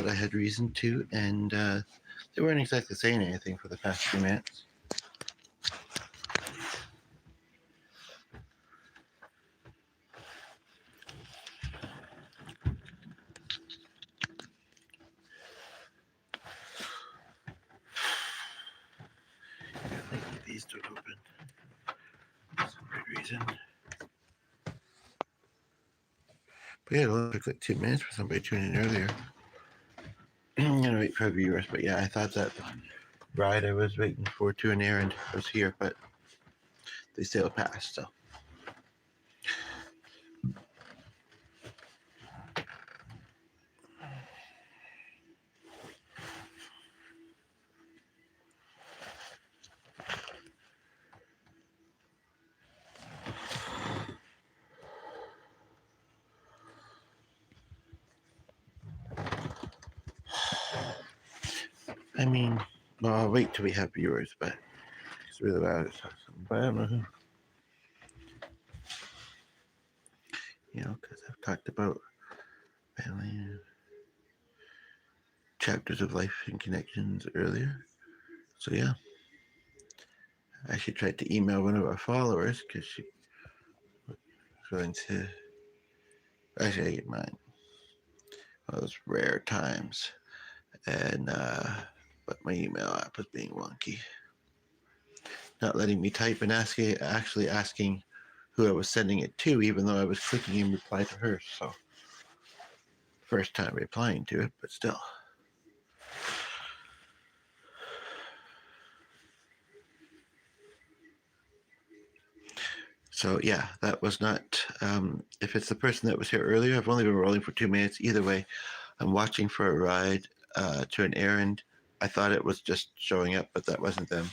thought I had reason to, and they weren't exactly saying anything for the past few minutes. These don't open. For some weird reason. But yeah, it only took like 2 minutes for somebody to tune in earlier. I'm gonna wait for viewers, but yeah, I thought that ride I was waiting for to an errand was here, but they sailed past, so. I mean, well, I'll wait till we have viewers, but it's really loud. But I don't know who. You know, because I've talked about family chapters of life and connections earlier. So yeah, I actually tried to email one of our followers because she was going to. Actually, I get mine. One of those rare times, and but my email app was being wonky, not letting me type and actually asking who I was sending it to, even though I was clicking in reply to her. So first time replying to it, but still. So yeah, that was not. If it's the person that was here earlier, I've only been rolling for 2 minutes. Either way, I'm watching for a ride to an errand. I thought it was just showing up, but that wasn't them.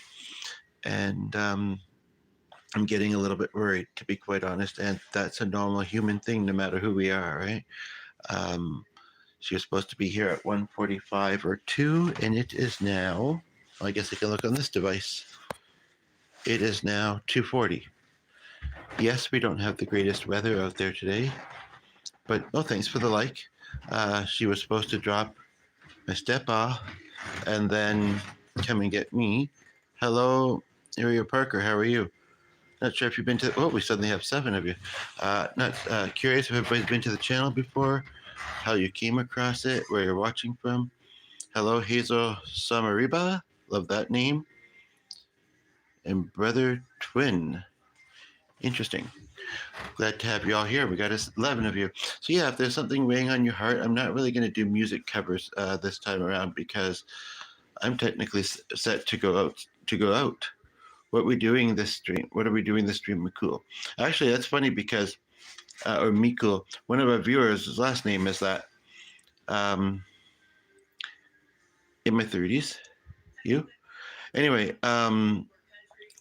And I'm getting a little bit worried, to be quite honest. And that's a normal human thing, no matter who we are, right? She was supposed to be here at 1:45 or 2, and it is now. Well, I guess I can look on this device. It is now 2:40. Yes, we don't have the greatest weather out there today, but thanks for the like. She was supposed to drop my step-off and then come and get me. Hello, Ariel Parker, how are you? Not sure if you've been to, we suddenly have 7 of you. Not curious if everybody's been to the channel before, how you came across it, where you're watching from. Hello, Hazel Samariba, love that name. And Brother Twin. Interesting. Glad to have you all here. We got 11 of you. So yeah, if there's something weighing on your heart, I'm not really going to do music covers this time around because I'm technically set to go out. What are we doing this stream? Mikul? Actually, that's funny because, or Mikul, one of our viewers, his last name is that. In my 30s, you. Anyway,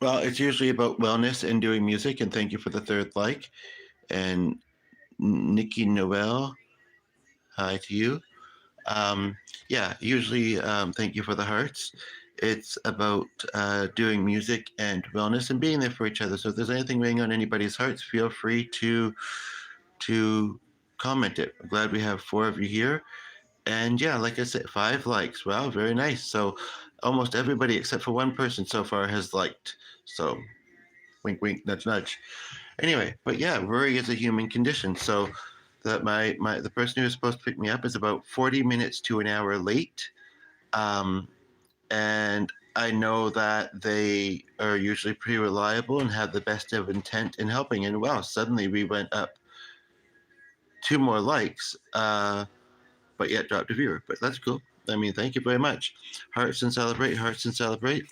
well, it's usually about wellness and doing music, and thank you for the 3rd like. And Nikki Noel, hi to you. Yeah, usually thank you for the hearts. It's about doing music and wellness and being there for each other. So if there's anything weighing on anybody's hearts, feel free to comment it. I'm glad we have 4 of you here. And yeah, like I said, 5 likes. Wow, very nice. So almost everybody except for one person so far has liked. So wink, wink, nudge, nudge. Anyway, but yeah, worry is a human condition. So that the person who was supposed to pick me up is about 40 minutes to an hour late. And I know that they are usually pretty reliable and have the best of intent in helping. And wow, suddenly we went up 2 more likes, but yet dropped a viewer. But that's cool. I mean, thank you very much. Hearts and celebrate, hearts and celebrate.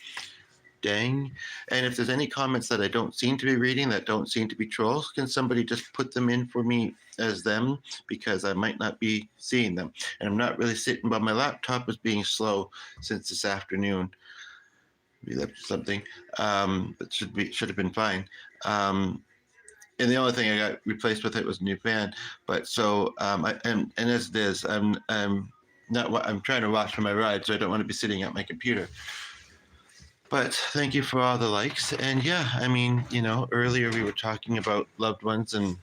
Dang. And if there's any comments that I don't seem to be reading, that don't seem to be trolls, can somebody just put them in for me as them? Because I might not be seeing them. And I'm not really sitting, but my laptop was being slow since this afternoon. We left something, but should have been fine. And the only thing I got replaced with it was a new fan. But so, and as it is, I'm trying to watch for my ride, so I don't want to be sitting at my computer. But thank you for all the likes. And yeah, I mean, earlier we were talking about loved ones and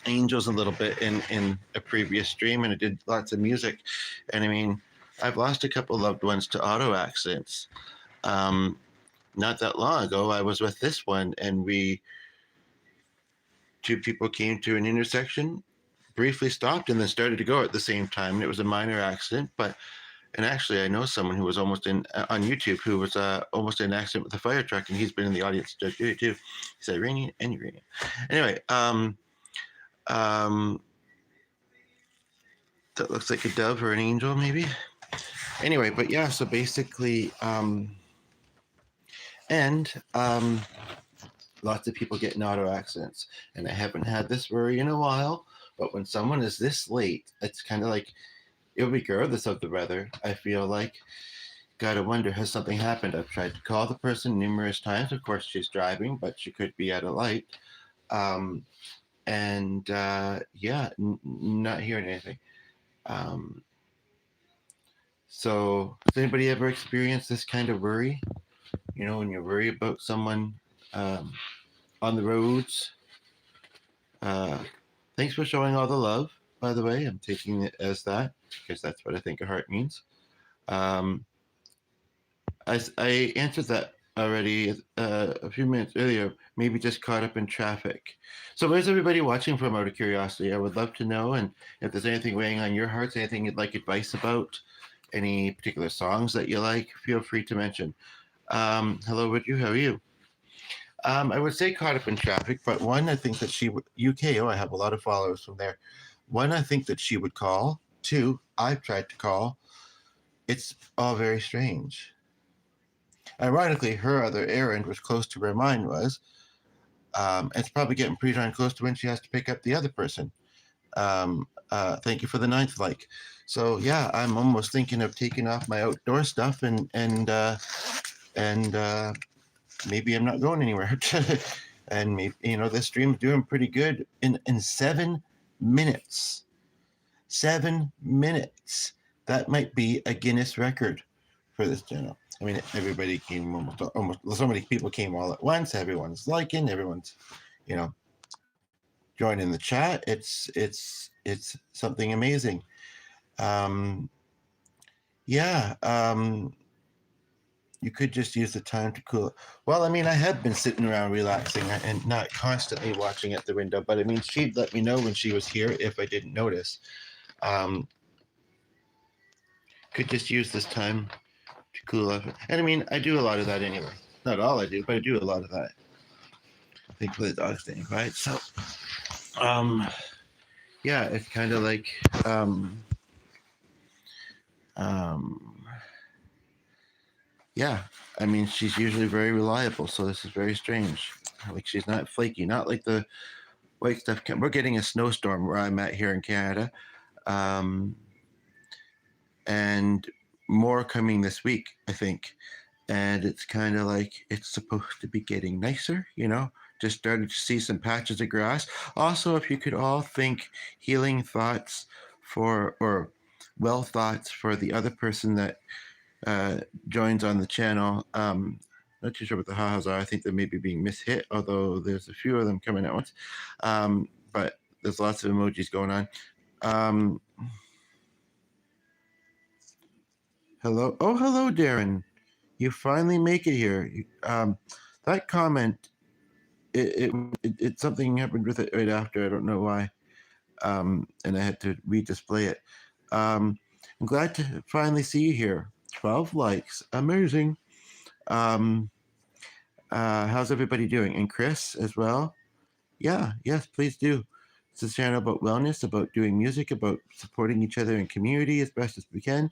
angels a little bit in a previous stream, and I did lots of music. And I mean, I've lost a couple loved ones to auto accidents. Um, Not that long ago, I was with this one, and two people came to an intersection, briefly stopped, and then started to go at the same time. And it was a minor accident, but and actually, I know someone who was almost in on YouTube who was almost in an accident with a fire truck, and he's been in the audience too. He said, "Rainy and Uranium." Anyway, um, that looks like a dove or an angel, maybe. Anyway, but yeah, so basically, and lots of people get in auto accidents, and I haven't had this worry in a while. But when someone is this late, it's kind of like, regardless of the weather, I feel like, gotta wonder, has something happened? I've tried to call the person numerous times. Of course, she's driving, but she could be at a light. And yeah, not hearing anything. So, has anybody ever experienced this kind of worry? You know, when you worry about someone on the roads. Thanks for showing all the love, by the way. I'm taking it as that because that's what I think a heart means. I answered that already a few minutes earlier, maybe just caught up in traffic. So where's everybody watching from, out of curiosity? I would love to know. And if there's anything weighing on your hearts, anything you'd like advice about, any particular songs that you like, feel free to mention. Hello, Woodrow, how are you? I would say caught up in traffic, but one, I think that she would, UK, oh, I have a lot of followers from there. One, I think that she would call. Two, I've tried to call. It's all very strange. Ironically, her other errand was close to where mine was. It's probably getting pretty darn close to when she has to pick up the other person. Thank you for the ninth like. So yeah, I'm almost thinking of taking off my outdoor stuff and maybe I'm not going anywhere. And maybe, you know, this stream's doing pretty good in 7 minutes. 7 minutes. That might be a Guinness record for this channel. I mean, everybody came almost so many people came all at once. Everyone's liking, everyone's, you know, joining the chat. It's something amazing. You could just use the time to cool. Well, I mean, I have been sitting around relaxing and not constantly watching at the window, but I mean, she'd let me know when she was here if I didn't notice. Could just use this time to cool off. And I mean, I do a lot of that anyway. Not all I do, but I do a lot of that. Thankfully, the dog's staying quiet. So, yeah, it's kind of like, yeah, I mean, she's usually very reliable, so this is very strange. Like, she's not flaky, not like the white stuff. We're getting a snowstorm where I'm at here in Canada, and more coming this week, I think. And it's kind of like it's supposed to be getting nicer, you know. Just started to see some patches of grass. Also, if you could all think healing thoughts or well thoughts for the other person that joins on the channel. Not too sure what the ha-has are. I think they may be being mishit, although there's a few of them coming at once. But there's lots of emojis going on. Hello. Oh, hello, Darren. You finally make it here. That comment, it something happened with it right after. I don't know why. And I had to redisplay it. I'm glad to finally see you here. 12 likes. Amazing. How's everybody doing? And Chris as well? Yeah, yes, please do. It's a channel about wellness, about doing music, about supporting each other in community as best as we can.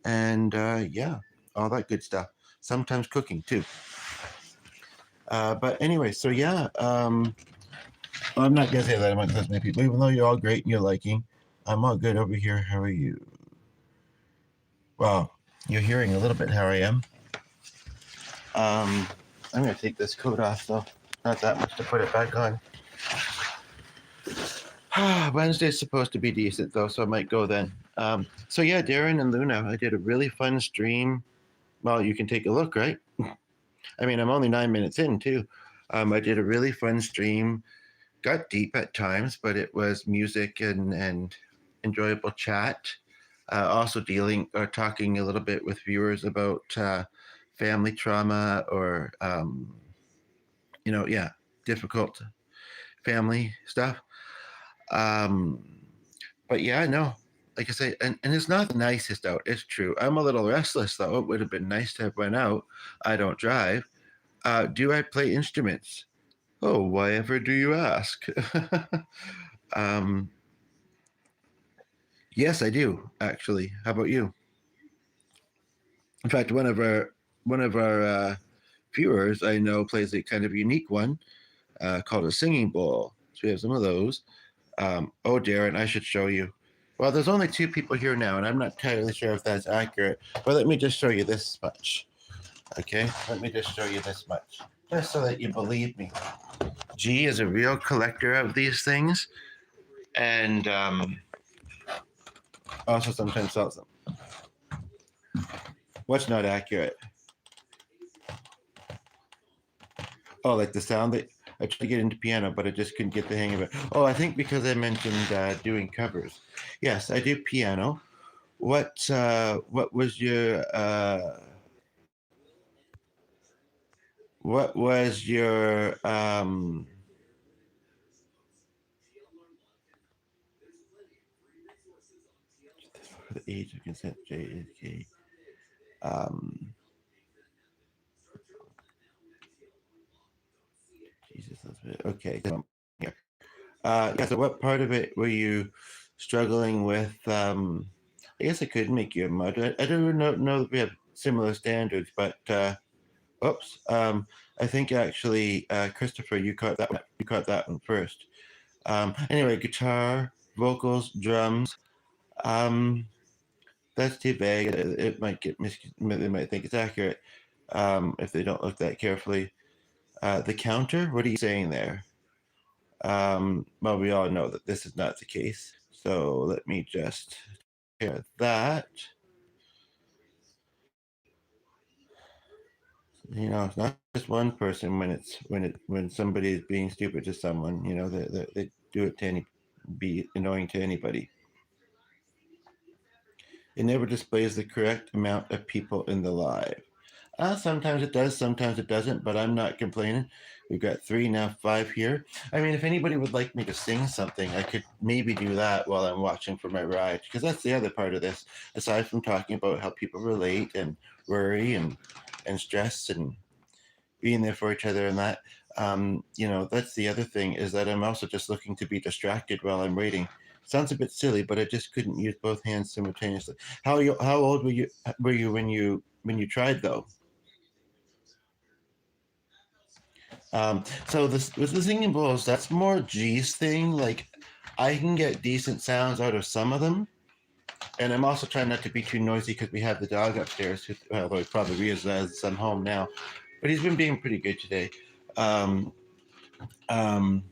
And yeah, all that good stuff. Sometimes cooking too. But anyway, so yeah, I'm not gonna say that amongst this many people, even though you're all great and you're liking. I'm all good over here. How are you? Well, you're hearing a little bit how I am. I'm gonna take this coat off though. Not that much to put it back on. Wednesday's supposed to be decent though, so I might go then. So yeah, Darren and Luna, I did a really fun stream. Well, you can take a look, right? I mean, I'm only 9 minutes in too. I did a really fun stream got deep at times, but it was music and enjoyable chat. Also dealing or talking a little bit with viewers about family trauma or yeah, difficult family stuff. Um, but yeah, no, like I say, and it's not the nicest out. It's true. I'm a little restless though. It would have been nice to have went out. I don't drive. Do I play instruments? Oh, why ever do you ask? um, yes, I do actually. How about you? In fact, one of our viewers I know plays a kind of unique one called a singing bowl. So we have some of those. Oh, Darren, I should show you. Well, there's only two people here now, and I'm not entirely sure if that's accurate. But let me just show you this much. Okay, let me just show you this much, just so that you believe me. G is a real collector of these things, and also sometimes sells them. What's not accurate? Oh, like the sound that I tried to get into piano, but I just couldn't get the hang of it. Oh, I think because I mentioned doing covers. Yes, I do piano. What was your what was your the age of consent? J is K. Um, Jesus, okay. Yeah. Yeah. So, what part of it were you struggling with? I guess I could make you a mud. I don't know that we have similar standards, but oops. I think actually, Christopher, you caught that. You caught that one first. Anyway, guitar, vocals, drums. Um, that's too vague. It might get they might think it's accurate if they don't look that carefully. The counter. What are you saying there? Well, we all know that this is not the case. So let me just hear that. It's not just one person when somebody is being stupid to someone. They do it to be annoying to anybody. It never displays the correct amount of people in the live. Sometimes it does, sometimes it doesn't, but I'm not complaining. We've got 3, now 5 here. I mean, if anybody would like me to sing something, I could maybe do that while I'm watching for my ride, because that's the other part of this. Aside from talking about how people relate and worry and stress and being there for each other and that, that's the other thing, is that I'm also just looking to be distracted while I'm waiting. Sounds a bit silly, but I just couldn't use both hands simultaneously. How old were you when you tried though? So this with the singing bowls, that's more G's thing. Like I can get decent sounds out of some of them, and I'm also trying not to be too noisy because we have the dog upstairs. Although he probably is as I'm home now, but he's been being pretty good today. Um, um,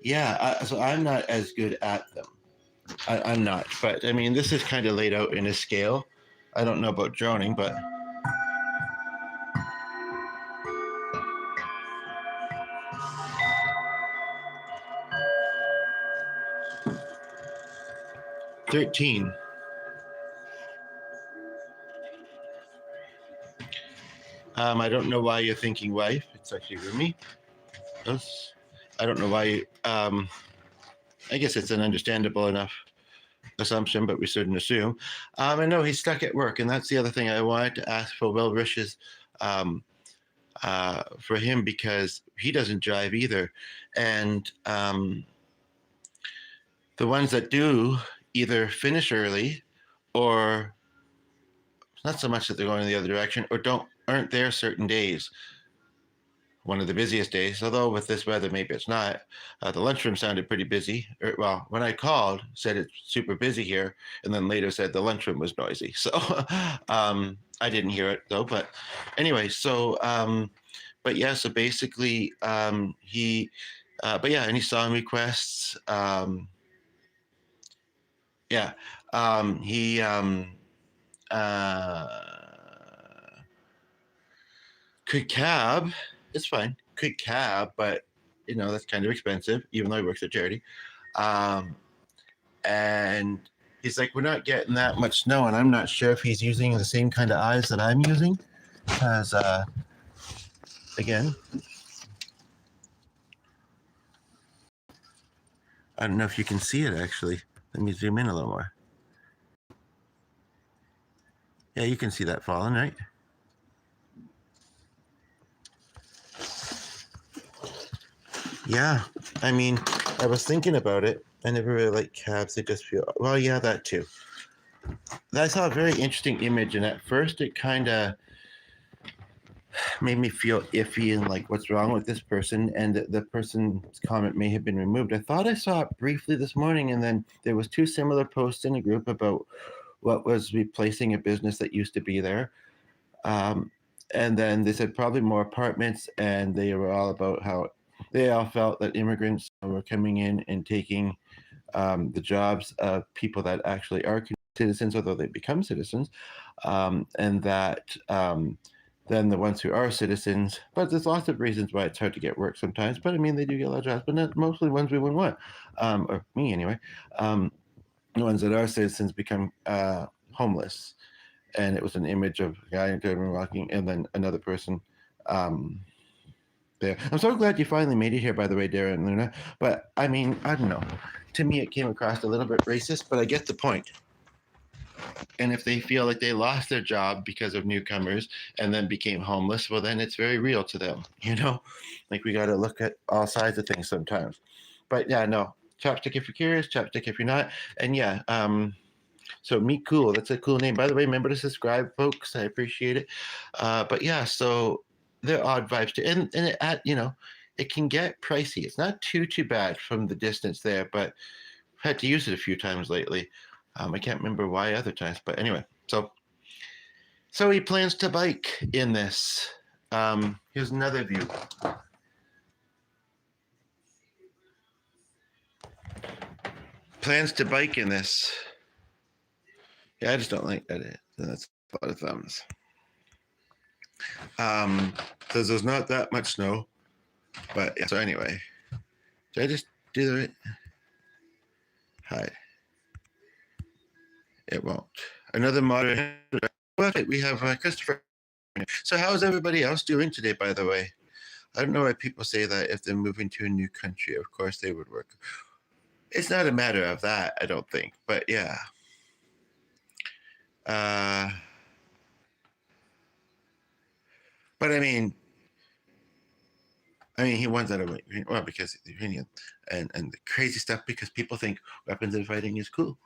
yeah, so I'm not as good at them. I'm not, but I mean, this is kind of laid out in a scale. I don't know about droning, but 13. I don't know why you're thinking wife. It's actually Rumi. Yes. I don't know why. I guess it's an understandable enough assumption, but we shouldn't assume. And no, he's stuck at work, and that's the other thing I wanted to ask for well wishes um, for him because he doesn't drive either, and the ones that do either finish early or not so much that they're going in the other direction or aren't there certain days. One of the busiest days, although with this weather, maybe it's not. The lunchroom sounded pretty busy. Well, when I called, said it's super busy here, and then later said the lunchroom was noisy. So I didn't hear it though. But anyway, but yeah, so basically but yeah, any song requests? Yeah, he uh, could cab. It's fine. Could cab, but that's kind of expensive, even though he works at charity. Um, and he's like, we're not getting that much snow, and I'm not sure if he's using the same kind of eyes that I'm using, because again, I don't know if you can see it actually. Let me zoom in a little more. Yeah, you can see that falling, right? Yeah, I mean, I was thinking about it. I never really like cabs. They just feel, well, yeah, that too. I saw a very interesting image, and at first it kind of made me feel iffy and like, what's wrong with this person? And the person's comment may have been removed. I thought I saw it briefly this morning, and then there was two similar posts in a group about what was replacing a business that used to be there. Um, and then they said probably more apartments, and they were all about how they all felt that immigrants were coming in and taking the jobs of people that actually are citizens, although they become citizens, and that then the ones who are citizens, but there's lots of reasons why it's hard to get work sometimes. But I mean, they do get a lot of jobs, but not mostly ones we wouldn't want, or me anyway. The ones that are citizens become homeless. And it was an image of a guy walking, and then another person there. I'm so glad you finally made it here, by the way, Darren and Luna. But I mean, I don't know. To me, it came across a little bit racist, but I get the point. And if they feel like they lost their job because of newcomers and then became homeless, well, then it's very real to them, Like we got to look at all sides of things sometimes. But yeah, no, chapstick if you're curious, chapstick if you're not. And yeah, so Meet Cool, that's a cool name. By the way, remember to subscribe, folks. I appreciate it. But yeah, so they're odd vibes too, and it can get pricey. It's not too bad from the distance there, but I've had to use it a few times lately. I can't remember why other times, but anyway. So he plans to bike in this. Here's another view. Plans to bike in this. Yeah, I just don't like that. That's a lot of thumbs. Says there's not that much snow, but yeah. So anyway, did I just do the right? Hi. It won't. Another moderator. Well, we have Christopher. So how's everybody else doing today, by the way? I don't know why people say that if they're moving to a new country, of course they would work. It's not a matter of that, I don't think. But yeah. But I mean, he wants that away. Well, because the Ukrainian and the crazy stuff, because people think weapons and fighting is cool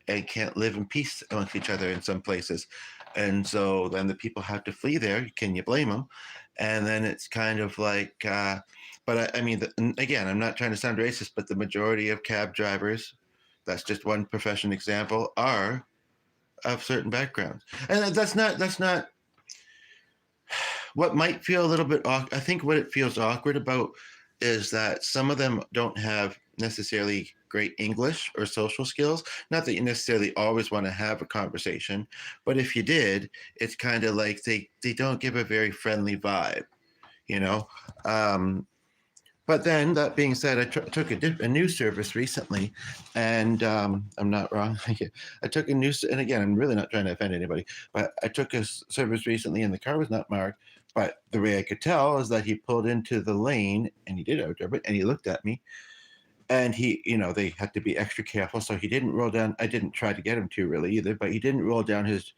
and can't live in peace amongst each other in some places. And so then the people have to flee there. Can you blame them? And then it's kind of like, but I mean, again, I'm not trying to sound racist, but the majority of cab drivers, that's just one profession example, are of certain backgrounds. And that's not what might feel a little bit awkward. I think what it feels awkward about is that some of them don't have necessarily great English or social skills. Not that you necessarily always want to have a conversation, but if you did, it's kind of like they don't give a very friendly vibe, But then that being said, I took a new service recently, and I'm not wrong. I took a new, and again, I'm really not trying to offend anybody, but I took a service recently, and the car was not marked. But the way I could tell is that he pulled into the lane, and he did outdrive it, and he looked at me, and he, they had to be extra careful, so he didn't roll down. I didn't try to get him to really either, but he didn't roll down his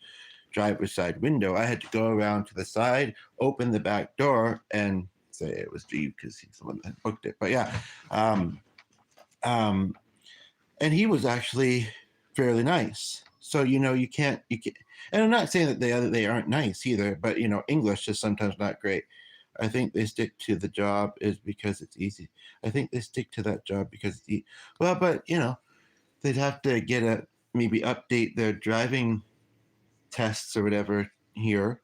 driver's side window. I had to go around to the side, open the back door, and say it was G because he's the one that booked it. But yeah, and he was actually fairly nice. So you can't. And I'm not saying that they aren't nice either, but English is sometimes not great. I think they stick to the job is because it's easy. I think they stick to that job because it's easy. Well, but they'd have to maybe update their driving tests or whatever here.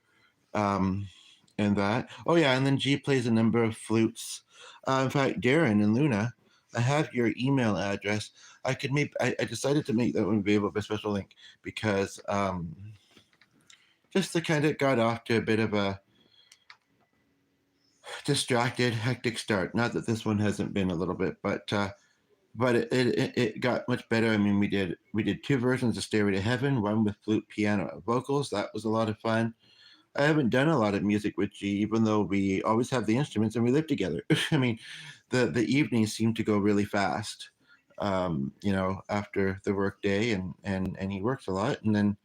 And that. Oh yeah, and then G plays a number of flutes. In fact, Darren and Luna, I have your email address. I could make. I decided to make that one available by special link because just to kind of got off to a bit of a distracted, hectic start. Not that this one hasn't been a little bit, but it got much better. I mean, we did two versions of Stairway to Heaven, one with flute, piano, and vocals. That was a lot of fun. I haven't done a lot of music with G, even though we always have the instruments and we live together. I mean, the evenings seem to go really fast. After the work day, and he works a lot, and then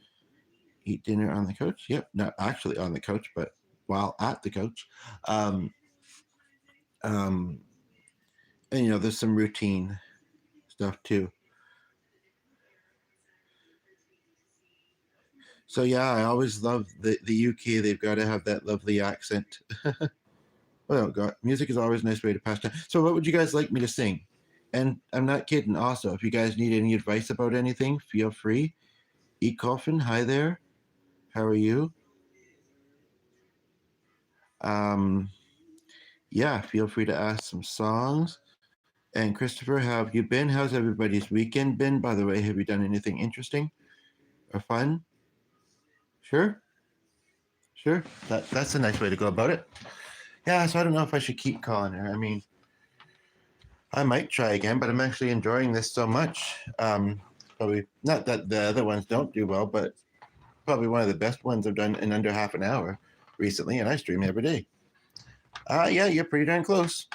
eat dinner on the couch. Yep, not actually on the couch, but while at the couch. Um, um, and there's some routine stuff too. So yeah, I always love the UK. They've got to have that lovely accent. Well, God, music is always a nice way to pass time. So, what would you guys like me to sing? And I'm not kidding. Also, if you guys need any advice about anything, feel free. E Coffin, hi there. How are you? Um, yeah, feel free to ask some songs. And Christopher, how have you been? How's everybody's weekend been? By the way, have you done anything interesting or fun? Sure, sure. That's a nice way to go about it. Yeah, so I don't know if I should keep calling her. I mean, I might try again, but I'm actually enjoying this so much. Probably not that the other ones don't do well, but probably one of the best ones I've done in under half an hour recently, and I stream every day. Yeah, you're pretty darn close.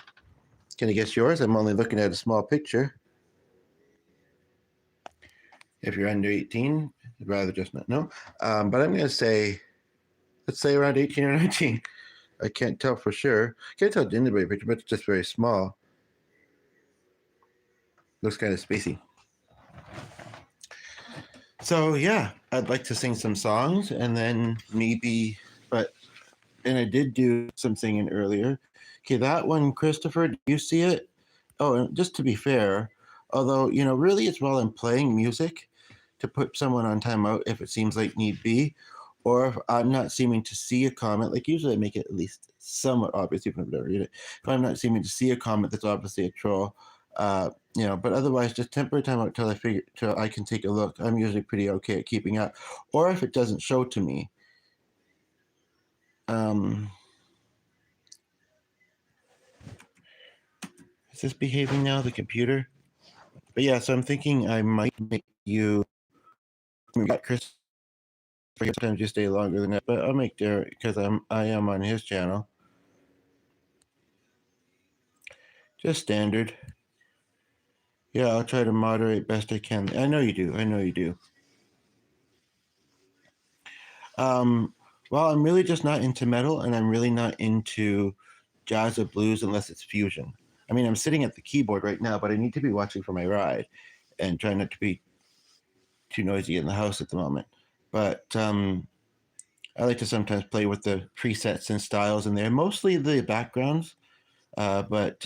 Can I guess yours? I'm only looking at a small picture. If you're under 18, I'd rather just not know. But I'm going to say, let's say around 18 or 19. I can't tell for sure. Can't tell the anybody picture, but it's just very small. Looks kind of spacey. So yeah, I'd like to sing some songs and then maybe, and I did do some singing earlier. Okay, that one, Christopher, do you see it? Oh, and just to be fair, although, really it's while I'm playing music to put someone on timeout if it seems like need be, or if I'm not seeming to see a comment, like usually I make it at least somewhat obvious, even if I don't read it. If I'm not seeming to see a comment that's obviously a troll, but otherwise just temporary timeout till I can take a look. I'm usually pretty okay at keeping up. Or if it doesn't show to me. Is this behaving now, the computer? But yeah, so I'm thinking I might make you Chris. Sometimes you stay longer than that, but I'll make Derek because I am on his channel. Just standard. Yeah, I'll try to moderate best I can. I know you do. I know you do. Well, I'm really just not into metal, and I'm really not into jazz or blues unless it's fusion. I mean, I'm sitting at the keyboard right now, but I need to be watching for my ride and try not to be too noisy in the house at the moment. But I like to sometimes play with the presets and styles in there, mostly the backgrounds, but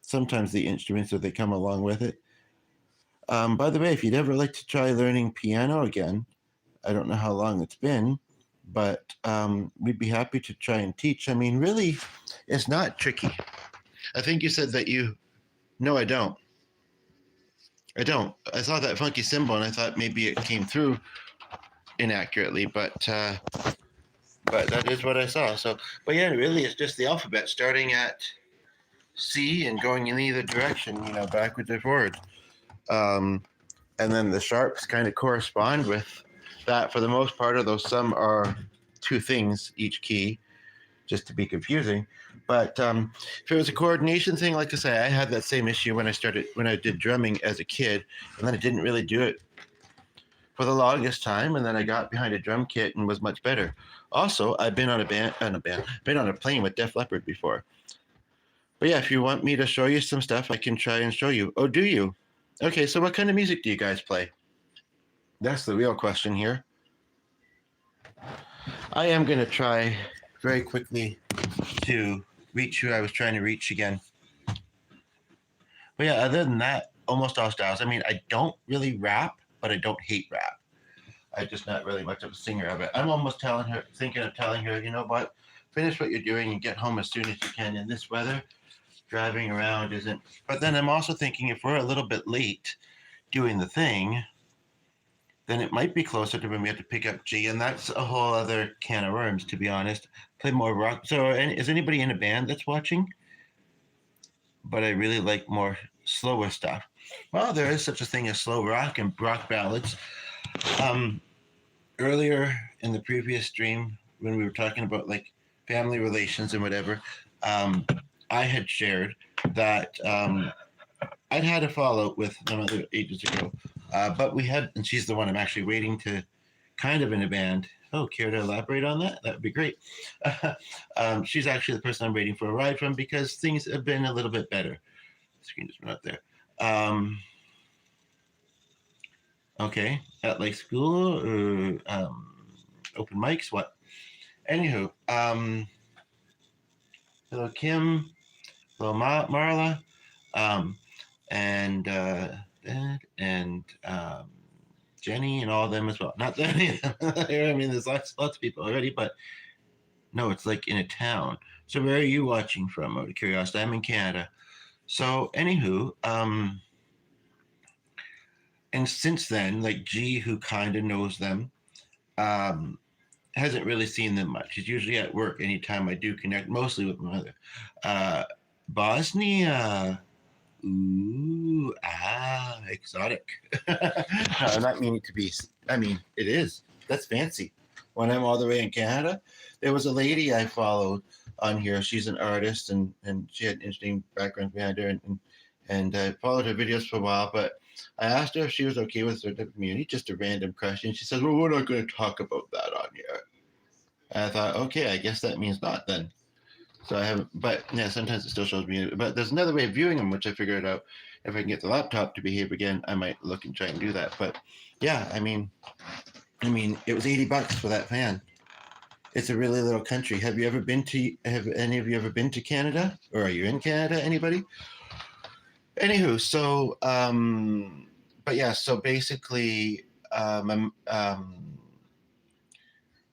sometimes the instruments that they come along with it. By the way, if you'd ever like to try learning piano again, I don't know how long it's been, but we'd be happy to try and teach. I mean, really, it's not tricky. I think you said that you. No, I don't. I don't. I saw that funky symbol and I thought maybe it came through inaccurately, but that is what I saw. So, but yeah, really, it's just the alphabet starting at C and going in either direction, backwards or forwards. And then the sharps kind of correspond with that for the most part, although some are two things each key, just to be confusing. But if it was a coordination thing, like I say, I had that same issue when I did drumming as a kid, and then I didn't really do it for the longest time, and then I got behind a drum kit and was much better. Also, I've been on a plane with Def Leppard before. But yeah, if you want me to show you some stuff, I can try and show you. Oh, do you? Okay, so what kind of music do you guys play? That's the real question here. I am going to try very quickly to reach who I was trying to reach again. But yeah, other than that, almost all styles. I mean, I don't really rap, but I don't hate rap. I'm just not really much of a singer of it. I'm almost thinking of telling her, you know what, finish what you're doing and get home as soon as you can. In this weather, driving around isn't. But then I'm also thinking if we're a little bit late doing the thing, then it might be closer to when we had to pick up G, and that's a whole other can of worms, to be honest. Play more rock. So, is anybody in a band that's watching? But I really like more slower stuff. Well, there is such a thing as slow rock and rock ballads. Um, Earlier in the previous stream, when we were talking about like family relations and whatever, um, I had shared that I'd had a fallout with my mother ages ago, but we had, and she's the one I'm actually waiting to kind of in a band. Oh, care to elaborate on that? That would be great. She's actually the person I'm waiting for a ride from because things have been a little bit better. The screen just went up there. Okay, at like school or open mics, what? Anywho, hello Kim, hello Marla, um, and and Jenny and all of them as well. Not that many. I mean, there's lots of people already, but no, it's like in a town. So where are you watching from? Out of curiosity, I'm in Canada. So anywho, and since then, like G, who kind of knows them, um, hasn't really seen them much. He's usually at work anytime I do connect, mostly with my mother. Uh, Bosnia. Ooh, exotic. No, I'm not meaning to be. I mean, it is. That's fancy. When I'm all the way in Canada, there was a lady I followed on here. She's an artist, and she had interesting background behind her, and I followed her videos for a while. But I asked her if she was okay with the community, just a random question. She says, "Well, we're not going to talk about that on here." And I thought, okay, I guess that means not then. So I haven't, but yeah, sometimes it still shows me. But there's another way of viewing them, which I figured out. If I can get the laptop to behave again, I might look and try and do that. But yeah, I mean, it was $80 for that fan. It's a really little country. Have you ever been to? Have any of you ever been to Canada, or are you in Canada? Anybody? Anywho, so but yeah, so basically, I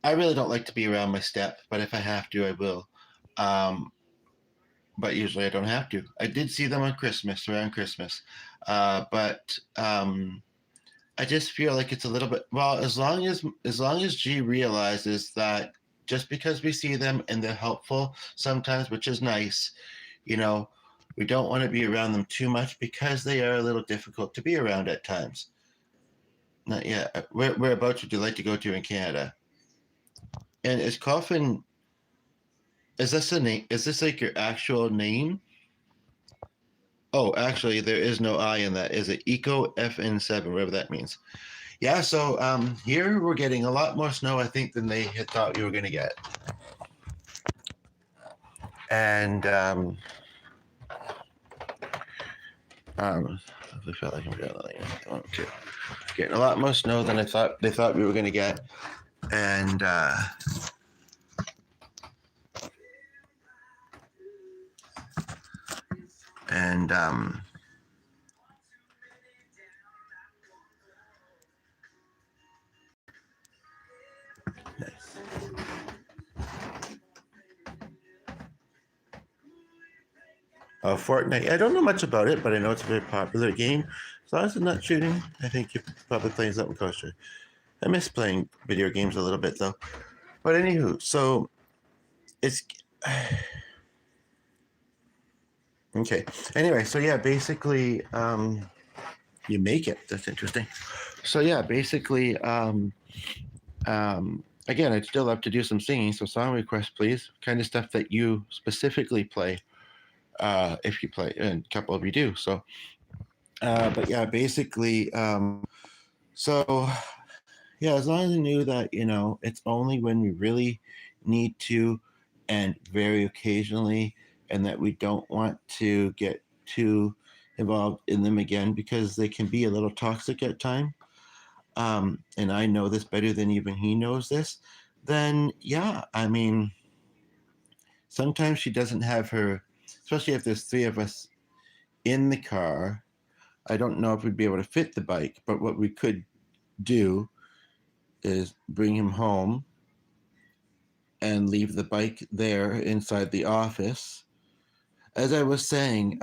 really don't like to be around my step, but if I have to, I will. Um, but usually I don't have to. I did see them on Christmas, around Christmas, but I just feel like it's a little bit. Well, as long as G realizes that just because we see them and they're helpful sometimes, which is nice, you know, we don't want to be around them too much because they are a little difficult to be around at times. Not yet. Whereabouts would you like to go to in Canada? And is Coffin? Is this a name? Is this like your actual name? Oh, actually, there is no I in that. Is it Eco FN7, whatever that means? Yeah. So here we're getting a lot more snow, I think, than they had thought we were going to get. And I felt like I'm getting a lot more snow than they thought we were going to get, and and nice. Fortnite. I don't know much about it, but I know it's a very popular game. As long as it's not shooting, I think you're probably playing something closer. I miss playing video games a little bit though. But anywho, so it's okay. Anyway, so yeah, basically, you make it. That's interesting. So yeah, basically, again, I'd still love to do some singing. So song requests, please. Kind of stuff that you specifically play, if you play, and a couple of you do. So, but yeah, basically, so yeah, as long as I knew that it's only when we really need to, and very occasionally, and that we don't want to get too involved in them again because they can be a little toxic at time. And I know this better than even he knows this. Then yeah, I mean, sometimes she doesn't have her, especially if there's three of us in the car. I don't know if we'd be able to fit the bike, but what we could do is bring him home and leave the bike there inside the office. As I was saying,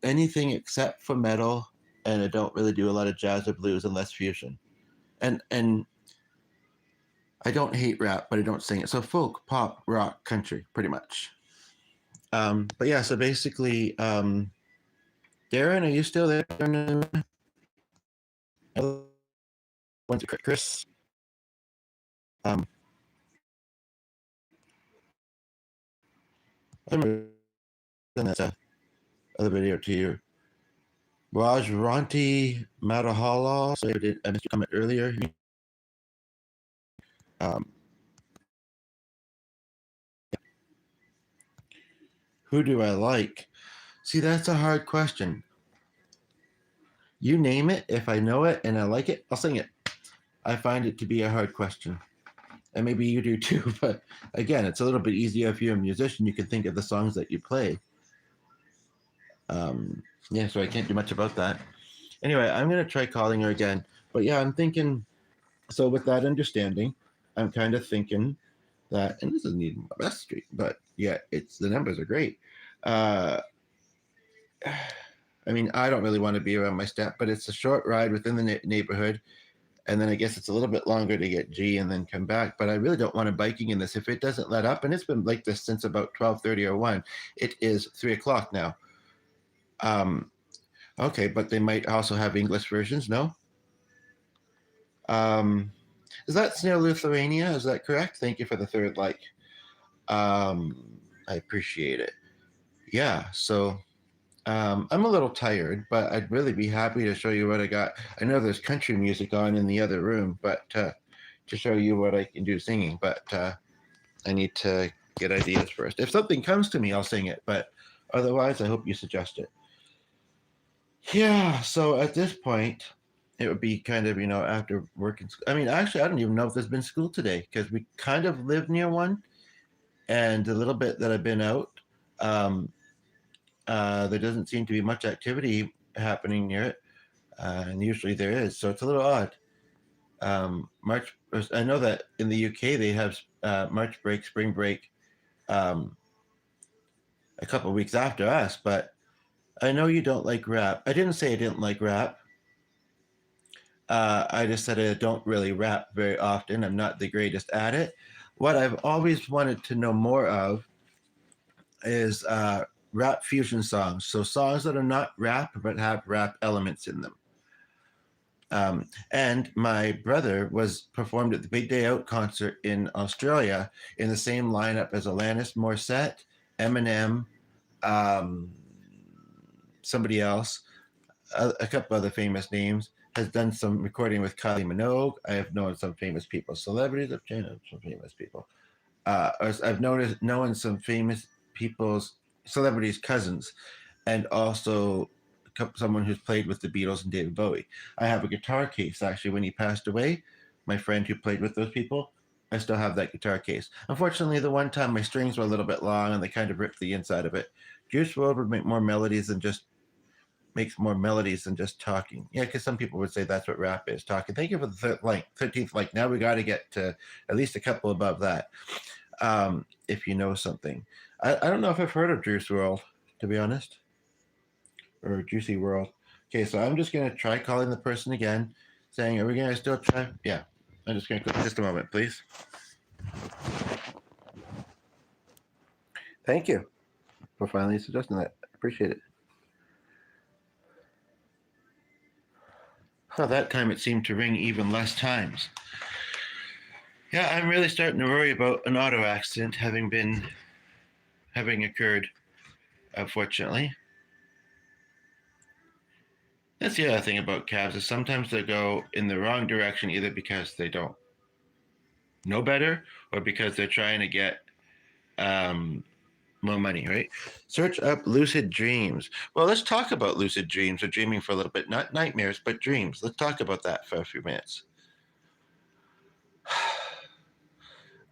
anything except for metal, and I don't really do a lot of jazz or blues unless fusion. And I don't hate rap, but I don't sing it. So folk, pop, rock, country, pretty much. But yeah, so basically, Darren, are you still there? Went to Chris. I'm send that other video to you. Rajranti Madahala. So I missed your comment earlier. Um, who do I like? See, that's a hard question. You name it. If I know it and I like it, I'll sing it. I find it to be a hard question. And maybe you do too. But again, it's a little bit easier if you're a musician. You can think of the songs that you play. Yeah, so I can't do much about that. Anyway, I'm going to try calling her again. But yeah, I'm thinking, so with that understanding, I'm kind of thinking that, and this isn't even my best street, but yeah, the numbers are great. I mean, I don't really want to be around my step, but it's a short ride within the neighborhood. And then I guess it's a little bit longer to get G and then come back. But I really don't want to biking in this. If it doesn't let up, and it's been like this since about 12:30 or 1, it is 3 o'clock now. Okay, but they might also have English versions, no? Is that Snail Lithuania? Is that correct? Thank you for the third like. I appreciate it. Yeah, so I'm a little tired, but I'd really be happy to show you what I got. I know there's country music on in the other room, but to show you what I can do singing, but I need to get ideas first. If something comes to me, I'll sing it, but otherwise, I hope you suggest it. Yeah, so at this point, it would be kind of, after working. I mean, actually, I don't even know if there's been school today because we kind of live near one. And the little bit that I've been out, there doesn't seem to be much activity happening near it. And usually there is. So it's a little odd. March, I know that in the UK they have March break, spring break, a couple of weeks after us, but I know you don't like rap. I didn't say I didn't like rap. I just said I don't really rap very often. I'm not the greatest at it. What I've always wanted to know more of is rap fusion songs. So songs that are not rap but have rap elements in them. And my brother was performed at the Big Day Out concert in Australia in the same lineup as Alanis Morissette, Eminem, somebody else, a couple other famous names. Has done some recording with Kylie Minogue. I have known some famous people, celebrities. I've known some famous people. I've known some famous people's celebrities' cousins, and also someone who's played with the Beatles and David Bowie. I have a guitar case actually. When he passed away, my friend who played with those people, I still have that guitar case. Unfortunately, the one time my strings were a little bit long and they kind of ripped the inside of it. Juice WRLD would make more melodies than just makes more melodies than just talking. Yeah, because some people would say that's what rap is, talking. Thank you for the 13th like. Now we got to get to at least a couple above that. If you know something. I don't know if I've heard of Juice WRLD, to be honest, or Juicy World. Okay, so I'm just going to try calling the person again, saying, are we going to still try? Yeah, I'm just going to click just a moment, please. Thank you for finally suggesting that. I appreciate it. Oh, that time it seemed to ring even less times. Yeah, I'm really starting to worry about an auto accident having occurred, unfortunately. That's the other thing about cabs is sometimes they go in the wrong direction either because they don't know better or because they're trying to get more money, right? Search up lucid dreams. Well, let's talk about lucid dreams or dreaming for a little bit. Not nightmares, but dreams. Let's talk about that for a few minutes.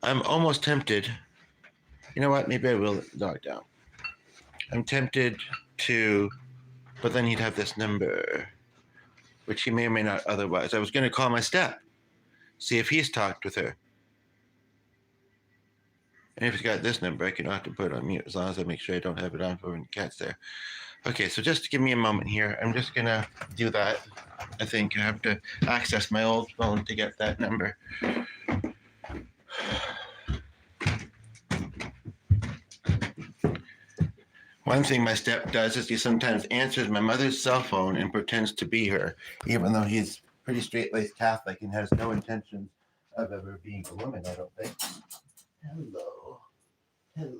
I'm almost tempted. You know what? Maybe I will dog down. I'm tempted to, but then he'd have this number, which he may or may not otherwise. I was going to call my step, see if he's talked with her. And if he's got this number, I can have to put it on mute as long as I make sure I don't have it on for when the cat's there. Okay, so just give me a moment here. I'm just going to do that. I think I have to access my old phone to get that number. One thing my step does is he sometimes answers my mother's cell phone and pretends to be her, even though he's pretty straight-laced Catholic and has no intentions of ever being a woman, I don't think. Hello. Hello.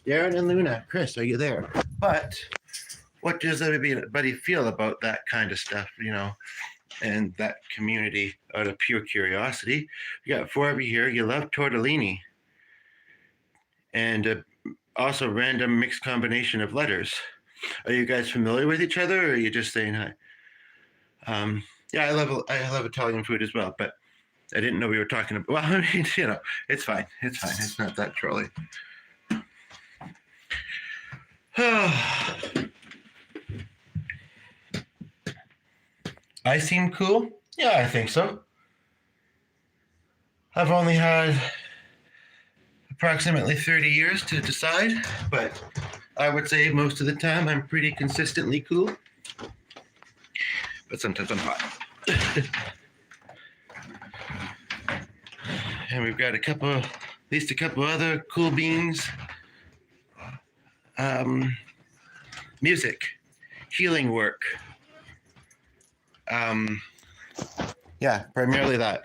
Darren and Luna, Chris, are you there? But what does everybody feel about that kind of stuff, and that community out of pure curiosity? You got 4 of you here. You love tortellini. And also random mixed combination of letters. Are you guys familiar with each other, or are you just saying hi? Yeah, I love Italian food as well, but I didn't know we were talking about. Well, I mean, it's fine. It's fine. It's not that trolly. I seem cool? Yeah, I think so. I've only had approximately 30 years to decide, but I would say most of the time I'm pretty consistently cool. But sometimes I'm hot. And we've got at least a couple other cool beans. Music, healing work. Yeah, primarily that.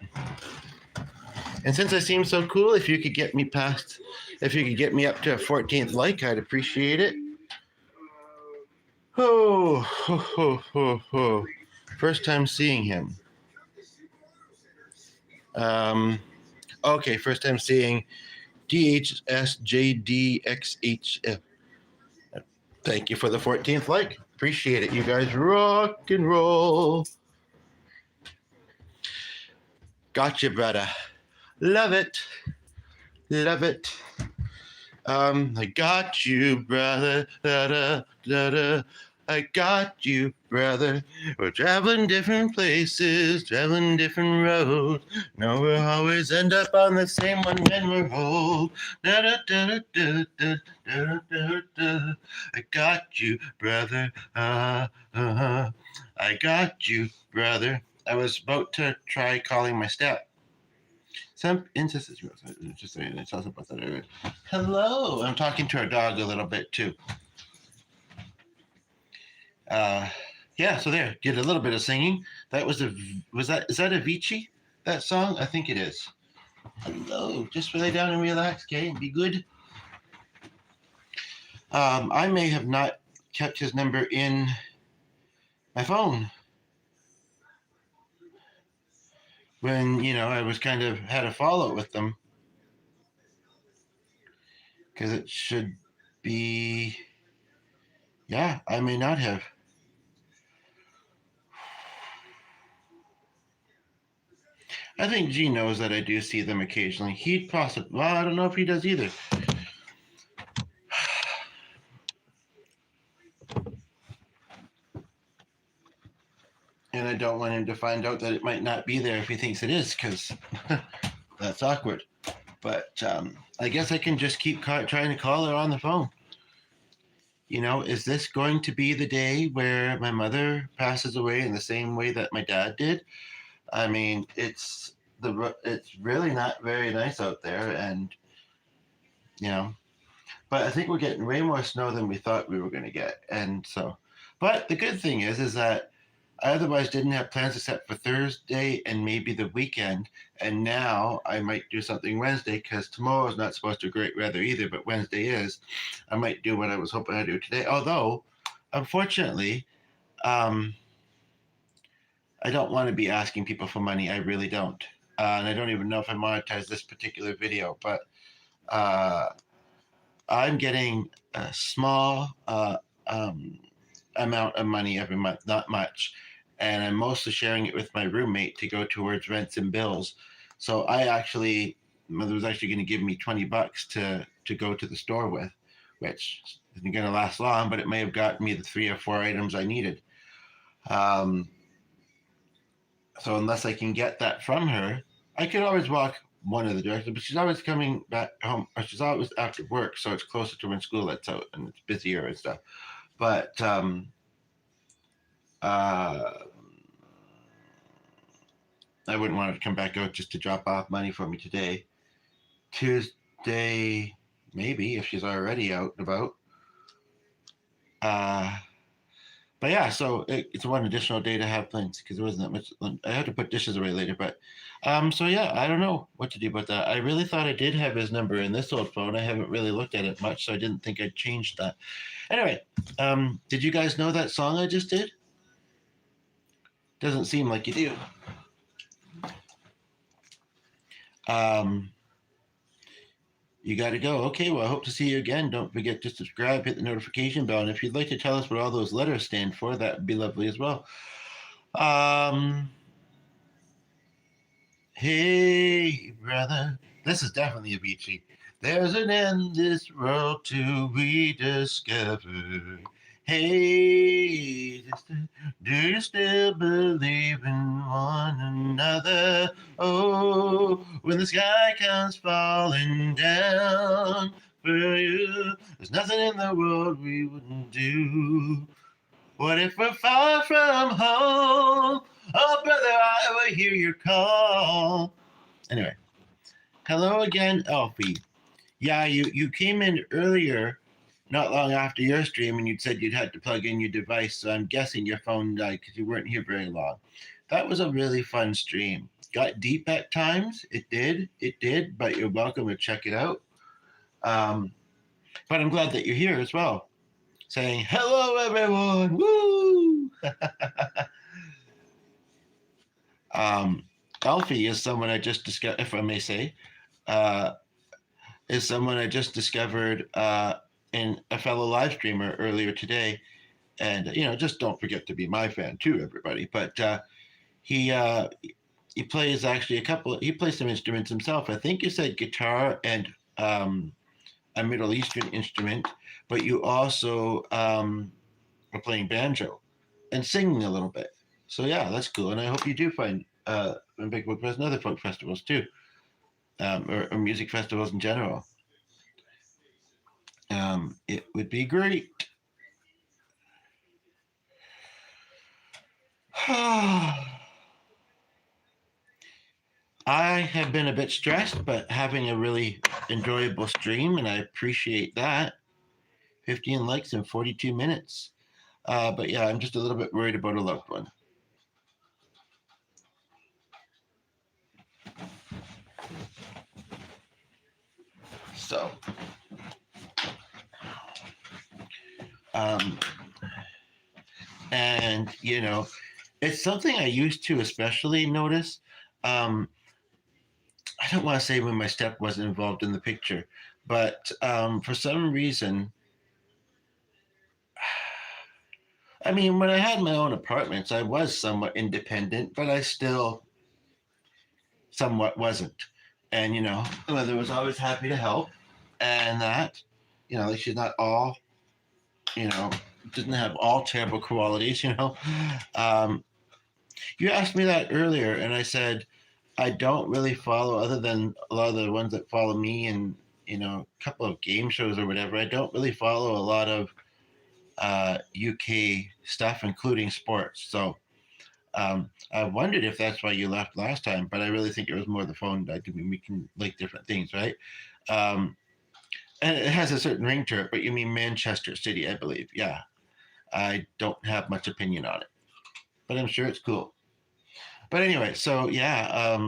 And since I seem so cool, if you could get me up to a 14th like, I'd appreciate it. Oh. First time seeing him. Okay, first time seeing DHSJDXHF. Thank you for the 14th like. Appreciate it. You guys rock and roll. Gotcha, brother. Love it. Love it. I got you, brother. Da-da-da-da. I got you, brother. We're traveling different places, traveling different roads. No, we'll always end up on the same one when we're old. Da-da-da-da-da-da-da-da-da. I got you, brother. I got you, brother. I was about to try calling my step. Some instances, just saying, it tells about that earlier. Hello. I'm talking to our dog a little bit too. Yeah, so there, did a little bit of singing. Is that Avicii, that song? I think it is. Hello, just lay down and relax, okay, be good. I may have not kept his number in my phone when, I was kind of had a fallout with them, because it should be, yeah, I may not have. I think G knows that I do see them occasionally. He'd possibly, well, I don't know if he does either. And I don't want him to find out that it might not be there if he thinks it is, because that's awkward. But I guess I can just keep trying to call her on the phone. Is this going to be the day where my mother passes away in the same way that my dad did? I mean, it's really not very nice out there, and but I think we're getting way more snow than we thought we were going to get, and so. But the good thing is that I otherwise didn't have plans except for Thursday and maybe the weekend, and now I might do something Wednesday, because tomorrow's not supposed to be great weather either, but Wednesday is. I might do what I was hoping to do today, although, unfortunately, I don't want to be asking people for money. I really don't. And I don't even know if I monetize this particular video, but I'm getting a small amount of money every month, not much. And I'm mostly sharing it with my roommate to go towards rents and bills. So mother was actually going to give me $20 to go to the store with, which isn't going to last long, but it may have gotten me the 3 or 4 items I needed. So unless I can get that from her, I could always walk one of the directors, but she's always coming back home. She's always after work, so it's closer to when school lets out and it's busier and stuff. But uh, I wouldn't want her to come back out just to drop off money for me today. Tuesday, maybe, if she's already out and about. But yeah, so it's one additional day to have plans because there wasn't that much. I have to put dishes away later, but so yeah, I don't know what to do about that. I really thought I did have his number in this old phone. I haven't really looked at it much, so I didn't think I'd changed that. Anyway, did you guys know that song I just did? Doesn't seem like you do. You got to go. Okay, well, I hope to see you again. Don't forget to subscribe, hit the notification bell, and if you'd like to tell us what all those letters stand for, that would be lovely as well. Hey, brother. This is definitely a Avicii. There's an endless world to rediscover. Hey, sister, do you still believe in one another? Oh, when the sky comes falling down for you, there's nothing in the world we wouldn't do. What if we're far from home? Oh, brother, I will hear your call. Anyway, hello again, Elfie. Yeah, you came in earlier, not long after your stream, and you said you'd had to plug in your device, so I'm guessing your phone died because you weren't here very long. That was a really fun stream. Got deep at times. It did, but you're welcome to check it out. But I'm glad that you're here as well. Saying, hello, everyone. Woo! Alfie is someone I just discovered, if I may say, is someone I just discovered in a fellow live streamer earlier today. And, just don't forget to be my fan too, everybody. But he plays actually he plays some instruments himself. I think you said guitar and a Middle Eastern instrument, but you also are playing banjo and singing a little bit. So yeah, that's cool. And I hope you do find Big Book Fest and other folk festivals too, or music festivals in general. It would be great. I have been a bit stressed, but having a really enjoyable stream, and I appreciate that. 15 likes in 42 minutes. But yeah, I'm just a little bit worried about a loved one. So, and it's something I used to especially notice. I don't want to say when my step wasn't involved in the picture, but for some reason, I mean, when I had my own apartments, I was somewhat independent, but I still somewhat wasn't. And, mother was always happy to help. And that, she's not all, doesn't have all terrible qualities, You asked me that earlier, and I said, I don't really follow, other than a lot of the ones that follow me and, a couple of game shows or whatever, I don't really follow a lot of UK stuff, including sports. So I wondered if that's why you left last time, but I really think it was more the phone. I mean, we can like different things, right? And it has a certain ring to it, but you mean Manchester City, I believe. Yeah. I don't have much opinion on it, but I'm sure it's cool. But anyway, so yeah,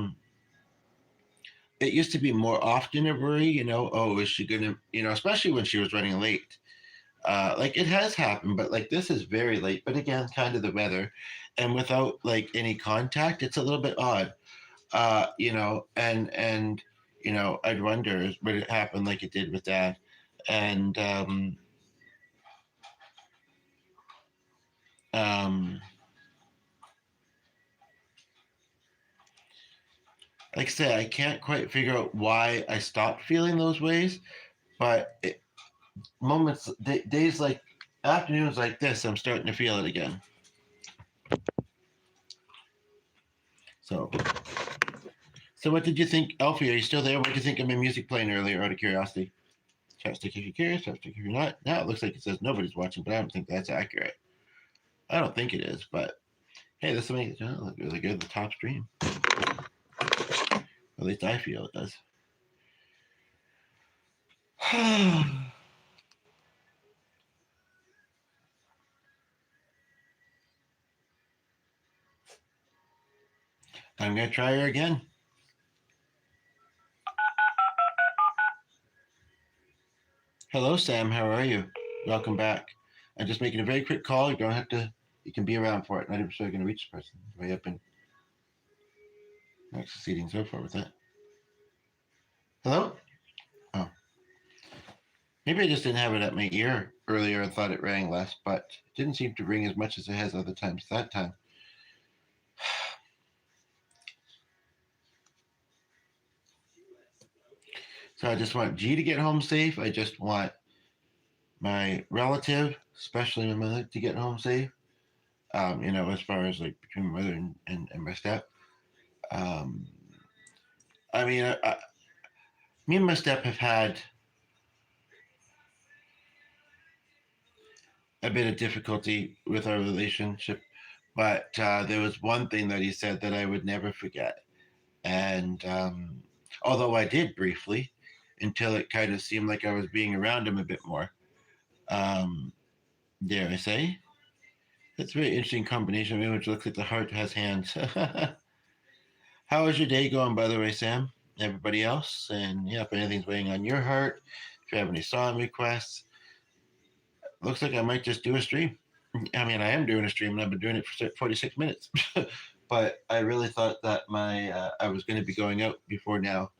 it used to be more often a worry, oh, is she going to, especially when she was running late. Like it has happened, but like this is very late. But again, kind of the weather, and without like any contact, it's a little bit odd. And I'd wonder would it happen like it did with Dad, and like I said, I can't quite figure out why I stopped feeling those ways, but moments, days like afternoons like this, I'm starting to feel it again. So So what did you think, Alfie? Are you still there? What did you think of my music playing earlier, out of curiosity? Chapstick if you're curious, chapstick if you're not. Now it looks like it says nobody's watching, but I don't think that's accurate. I don't think it is, but hey, this will make it look really good. The top stream. At least I feel it does. I'm going to try her again. Hello, Sam. How are you? Welcome back. I'm just making a very quick call. You don't have to, you can be around for it. Not even sure you're going to reach the person. Way up and not succeeding so far with that. Hello? Oh. Maybe I just didn't have it at my ear earlier and thought it rang less, but it didn't seem to ring as much as it has other times that time. So I just want G to get home safe. I just want my relative, especially my mother, to get home safe. As far as like between my mother and my step. I mean, me and my step have had a bit of difficulty with our relationship, but there was one thing that he said that I would never forget. And although I did briefly, until it kind of seemed like I was being around him a bit more, dare I say. That's a very interesting combination of image. Looks like the heart has hands. How is your day going, by the way, Sam? Everybody else? And yeah, if anything's weighing on your heart, if you have any song requests, looks like I might just do a stream. I mean, I am doing a stream and I've been doing it for 46 minutes. But I really thought that I was going to be going out before now.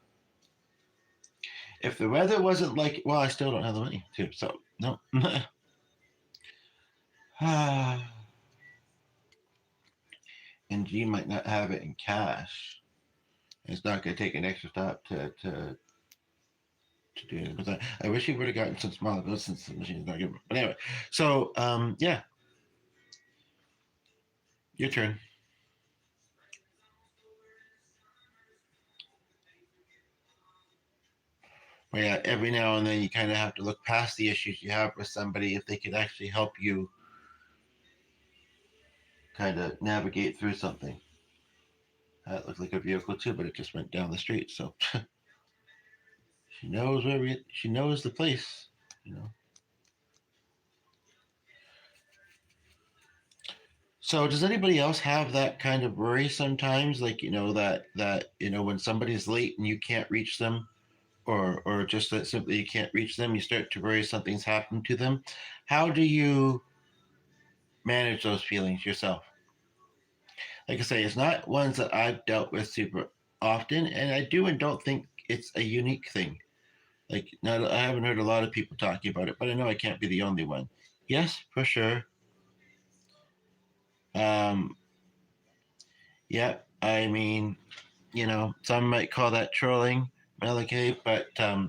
If the weather wasn't like, well, I still don't have the money too. So, no. And G might not have it in cash. It's not going to take an extra stop to do it. But I wish he would have gotten some smaller bills since the machine's not giving. But anyway, so yeah, your turn. But yeah, every now and then you kind of have to look past the issues you have with somebody if they could actually help you kind of navigate through something. That looked like a vehicle too, but it just went down the street. So she knows she knows the place, you know. So does anybody else have that kind of worry sometimes? Like, when somebody's late and you can't reach them, or just that simply you can't reach them, you start to worry something's happened to them. How do you manage those feelings yourself? Like I say, it's not ones that I've dealt with super often, and I do and don't think it's a unique thing. Like, now I haven't heard a lot of people talking about it, but I know I can't be the only one. Yes, for sure. Um, yeah, I mean, some might call that trolling, Malachite, but I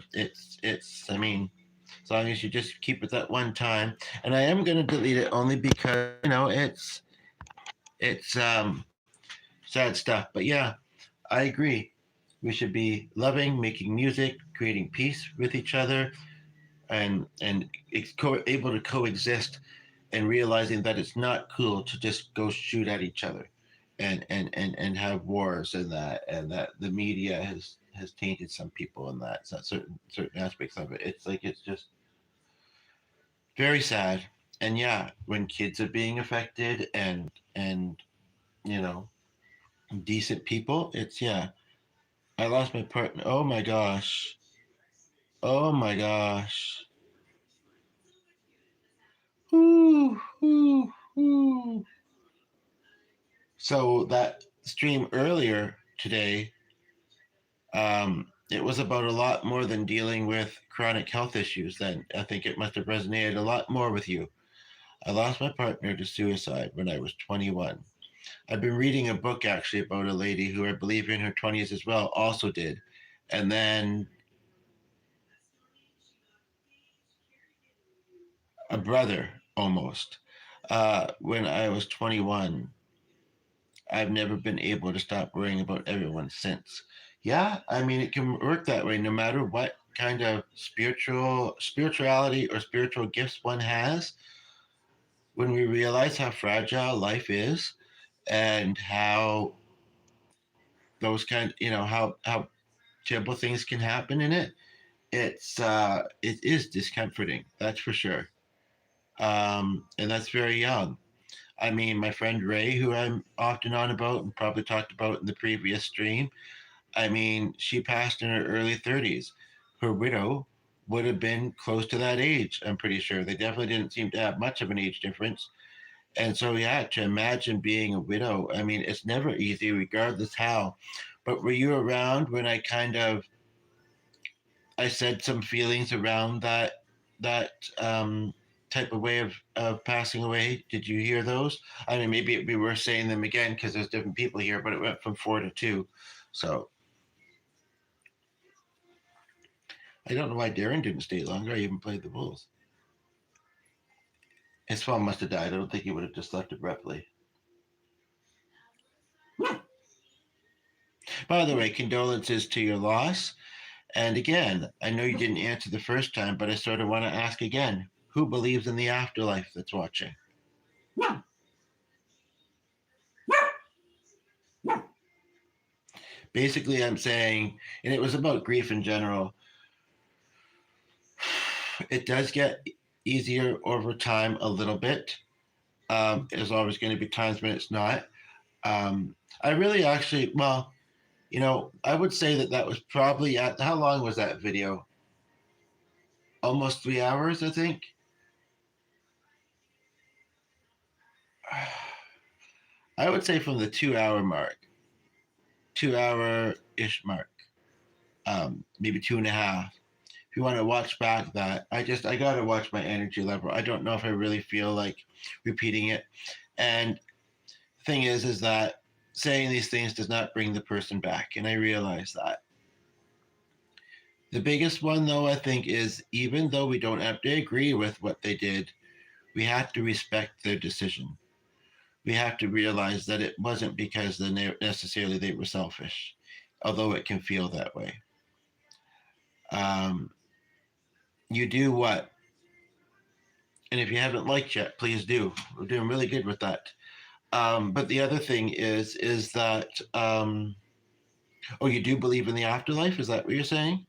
mean, as long as you just keep it that one time. And I am going to delete it only because it's sad stuff. But yeah, I agree. We should be loving, making music, creating peace with each other, and able to coexist, and realizing that it's not cool to just go shoot at each other, and have wars, and that the media has tainted some people in that. So certain aspects of it. It's just very sad. And yeah, when kids are being affected, and you know decent people, it's yeah. I lost my partner. Oh my gosh. Oh my gosh. Whoo, whoo, whoo. So that stream earlier today, it was about a lot more than dealing with chronic health issues. Then I think it must have resonated a lot more with you. I lost my partner to suicide when I was 21. I've been reading a book actually about a lady who I believe in her 20s as well also did. And then a brother almost. When I was 21, I've never been able to stop worrying about everyone since. Yeah, I mean, it can work that way no matter what kind of spirituality or spiritual gifts one has. When we realize how fragile life is and how those kind, how terrible things can happen in it, it is discomforting. That's for sure. And that's very young. I mean, my friend Ray, who I'm often on about and probably talked about in the previous stream, I mean, she passed in her early 30s. Her widow would have been close to that age, I'm pretty sure. They definitely didn't seem to have much of an age difference. And so, yeah, to imagine being a widow, I mean, it's never easy, regardless how. But were you around when I said some feelings around that type of way of passing away? Did you hear those? I mean, maybe it'd be worth saying them again because there's different people here, but it went from 4 to 2. So I don't know why Darren didn't stay longer. I even played the Bulls. His phone must have died. I don't think he would have just left abruptly. By the way, condolences to your loss. And again, I know you didn't answer the first time, but I sort of want to ask again, who believes in the afterlife that's watching? Basically, I'm saying, and it was about grief in general, it does get easier over time a little bit. There's always going to be times when it's not. I really actually, well, I would say that was probably how long was that video? Almost 3 hours, I think. I would say from the 2 hour mark, 2 hour ish mark, maybe 2.5. If you want to watch back that, I gotta watch my energy level. I don't know if I really feel like repeating it. And the thing is that saying these things does not bring the person back, and I realize that. The biggest one, though, I think, is even though we don't have to agree with what they did, we have to respect their decision. We have to realize that it wasn't because necessarily they were selfish, although it can feel that way. Um, you do what? And if you haven't liked yet, please do. We're doing really good with that. But the other thing is that, oh, you do believe in the afterlife? Is that what you're saying?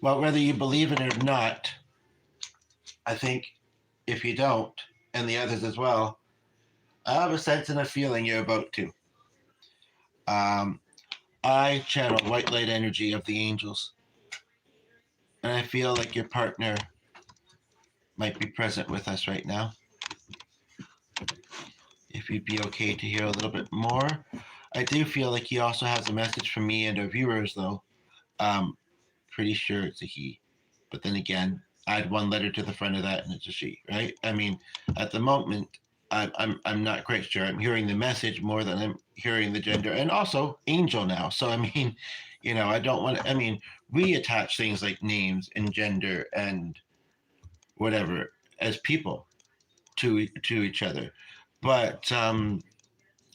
Well, whether you believe it or not, I think if you don't, and the others as well, I have a sense and a feeling you're about to. Um, I channel white light energy of the angels, and I feel like your partner might be present with us right now. If you'd be okay to hear a little bit more, I do feel like he also has a message from me and our viewers, though. Pretty sure it's a he, but then again, add one letter to the front of that, and it's a she, right? I mean, at the moment, I'm not quite sure. I'm hearing the message more than I'm hearing the gender, and also angel now. So I mean, I don't want to. I mean, we attach things like names and gender and whatever as people to each other, but and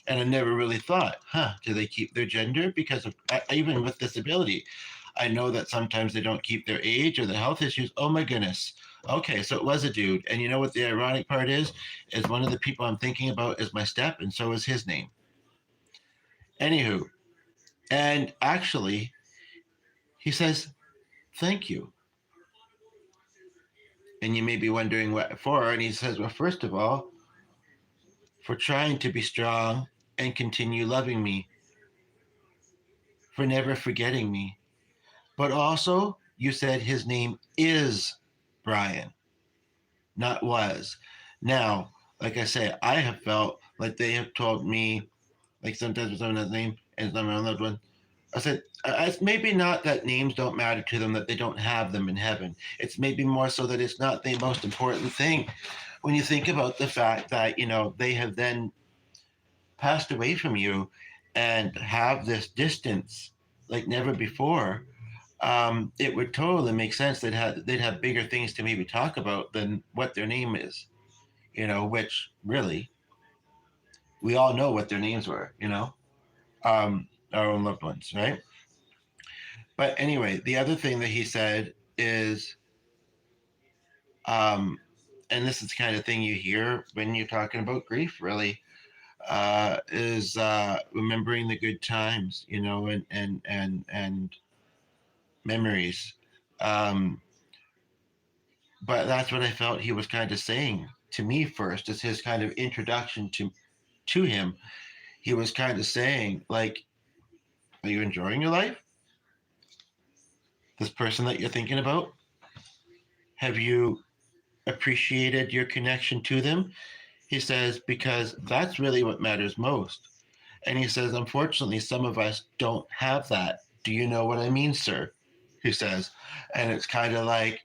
I never really thought, do they keep their gender because of even with disability? I know that sometimes they don't keep their age or the health issues. Oh my goodness. Okay, so it was a dude. And you know what the ironic part is one of the people I'm thinking about is my step, and so is his name. Anywho, and actually, he says, thank you. And you may be wondering what for. And he says, well, first of all, for trying to be strong and continue loving me, for never forgetting me. But also, you said his name is Brian, not was. Now, like I say, I have felt like they have told me, like sometimes with someone's name and some another one. I said, it's maybe not that names don't matter to them, that they don't have them in heaven. It's maybe more so that it's not the most important thing when you think about the fact that, they have then passed away from you and have this distance like never before, it would totally make sense. They'd have bigger things to maybe talk about than what their name is, which really we all know what their names were, our own loved ones, right? But anyway, the other thing that he said is, um, and this is the kind of thing you hear when you're talking about grief, really, is remembering the good times, and memories. Um, but that's what I felt he was kind of saying to me first, as his kind of introduction to him. He was kind of saying, like, are you enjoying your life? This person that you're thinking about, have you appreciated your connection to them? He says, because that's really what matters most. And he says, unfortunately, some of us don't have that. Do you know what I mean, sir? He says. And it's kind of like,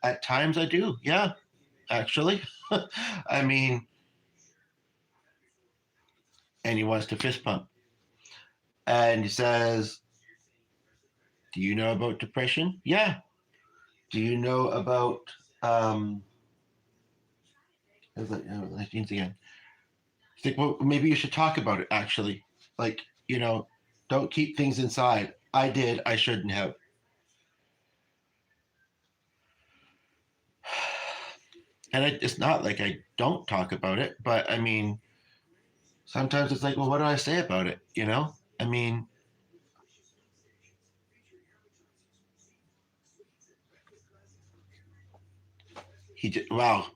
at times I do. Yeah, actually. I mean, and he wants to fist pump. And he says, do you know about depression? Yeah. Do you know about, um, again? He's like, well, maybe you should talk about it, actually. Like, don't keep things inside. I did. I shouldn't have. And it's not like I don't talk about it, but I mean, sometimes it's like, well, what do I say about it? I mean, wow,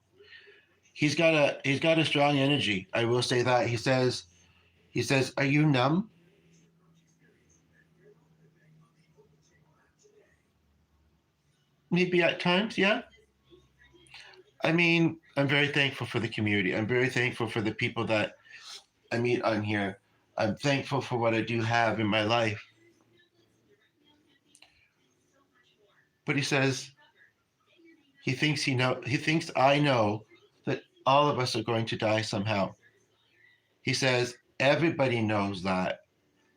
he's got a strong energy. I will say that. He says, are you numb? Maybe at times, yeah. I mean, I'm very thankful for the community. I'm very thankful for the people that I meet on here. I'm thankful for what I do have in my life. But he says he thinks I know that all of us are going to die somehow. He says everybody knows that.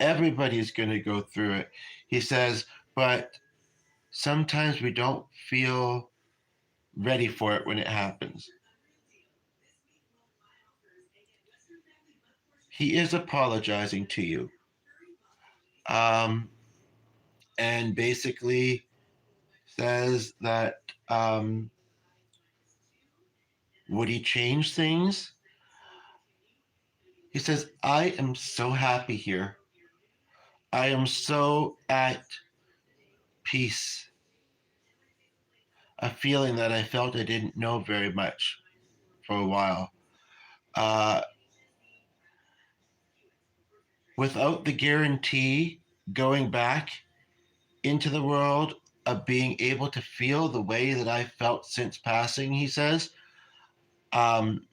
Everybody's going to go through it. He says, but sometimes we don't feel ready for it when it happens. He is apologizing to you. Um, and basically says that, would he change things? He says, I am so happy here. I am so at peace. A feeling that I felt I didn't know very much for a while. Uh, Without the guarantee going back into the world of being able to feel the way that I felt since passing, he says, um,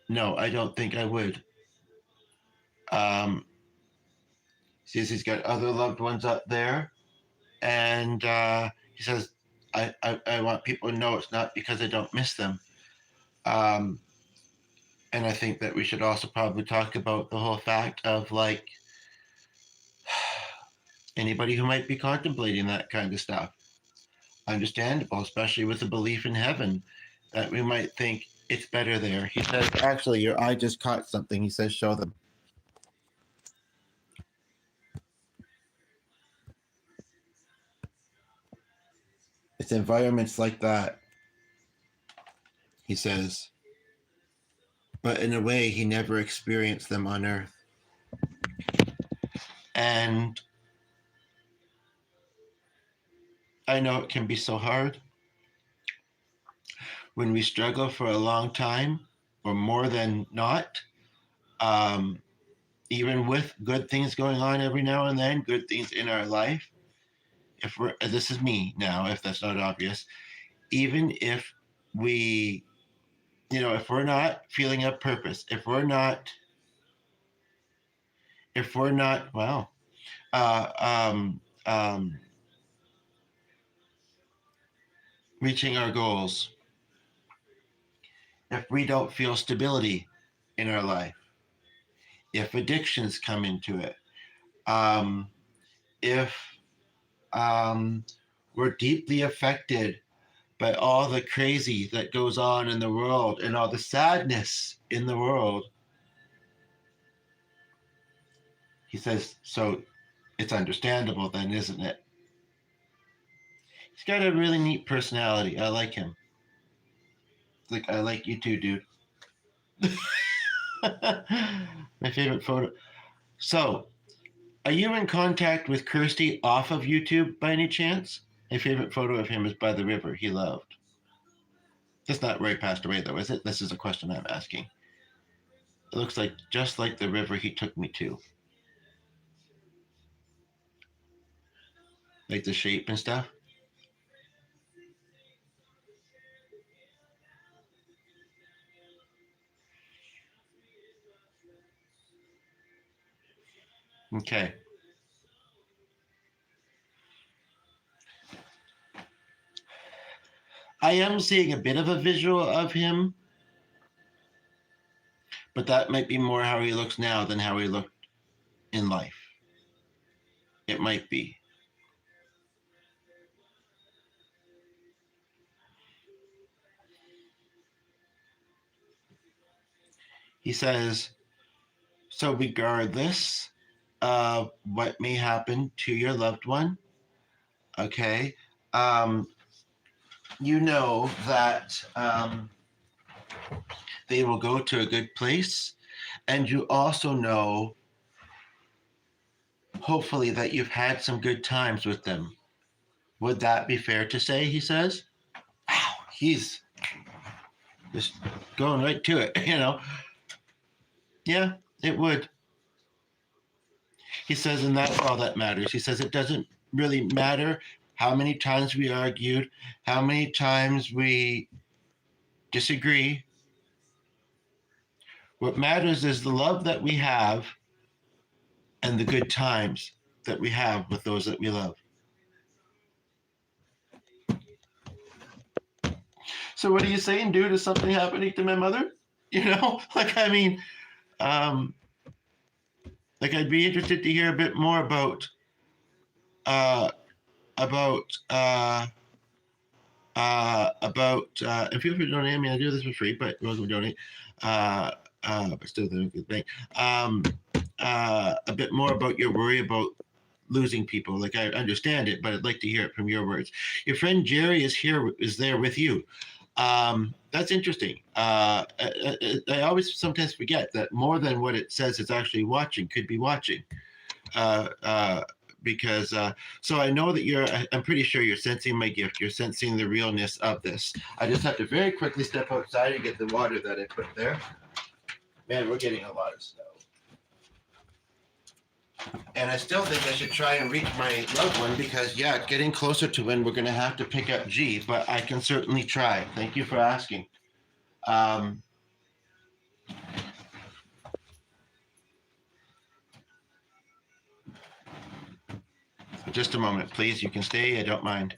no, I don't think I would. Um, he says he's got other loved ones up there, and he says, I want people to know it's not because I don't miss them. Um, and I think that we should also probably talk about the whole fact of, like, anybody who might be contemplating that kind of stuff. Understandable, especially with the belief in heaven, that we might think it's better there. He says, actually, your eye just caught something. He says, show them. It's environments like that, he says, but in a way, he never experienced them on Earth. And I know it can be so hard when we struggle for a long time or more than not. Um, Even with good things going on every now and then, good things in our life, if we're, this is me now, if that's not obvious, even if we, if we're not feeling a purpose, if we're not, well, uh, um, um, reaching our goals, if we don't feel stability in our life, if addictions come into it, if we're deeply affected by all the crazy that goes on in the world and all the sadness in the world, he says, so it's understandable then, isn't it? He's got a really neat personality. I like him. Like, I like you too, dude. My favorite photo. So, are you in contact with Kirsty off of YouTube by any chance? My favorite photo of him is by the river he loved. That's not where he passed away, though, is it? This is a question I'm asking. It looks like just like the river he took me to. Like the shape and stuff. Okay. I am seeing a bit of a visual of him, but that might be more how he looks now than how he looked in life. It might be. He says, so regardless of what may happen to your loved one, okay, you know that they will go to a good place. And you also know, hopefully, that you've had some good times with them. Would that be fair to say, he says? Wow, he's just going right to it, you know. Yeah, it would. He says, and that's all that matters. He says it doesn't really matter how many times we argued, how many times we disagree. What matters is the love that we have and the good times that we have with those that we love. So what are you saying, dude? Is something happening to my mother? You know, like, I mean, like, I'd be interested to hear a bit more about and feel free to donate. I mean, I do this for free, but you're welcome to donate. But still, the good thing. A bit more about your worry about losing people. Like, I understand it, but I'd like to hear it from your words. Your friend Jerry is there with you. That's interesting. I always sometimes forget that more than what it says it's actually watching, could be watching. Because so I know that I'm pretty sure you're sensing my gift. You're sensing the realness of this. I just have to very quickly step outside and get the water that I put there. Man, we're getting a lot of snow. And I still think I should try and reach my loved one because, yeah, it's getting closer to when we're going to have to pick up G, but I can certainly try. Thank you for asking. Just a moment, please. You can stay. I don't mind.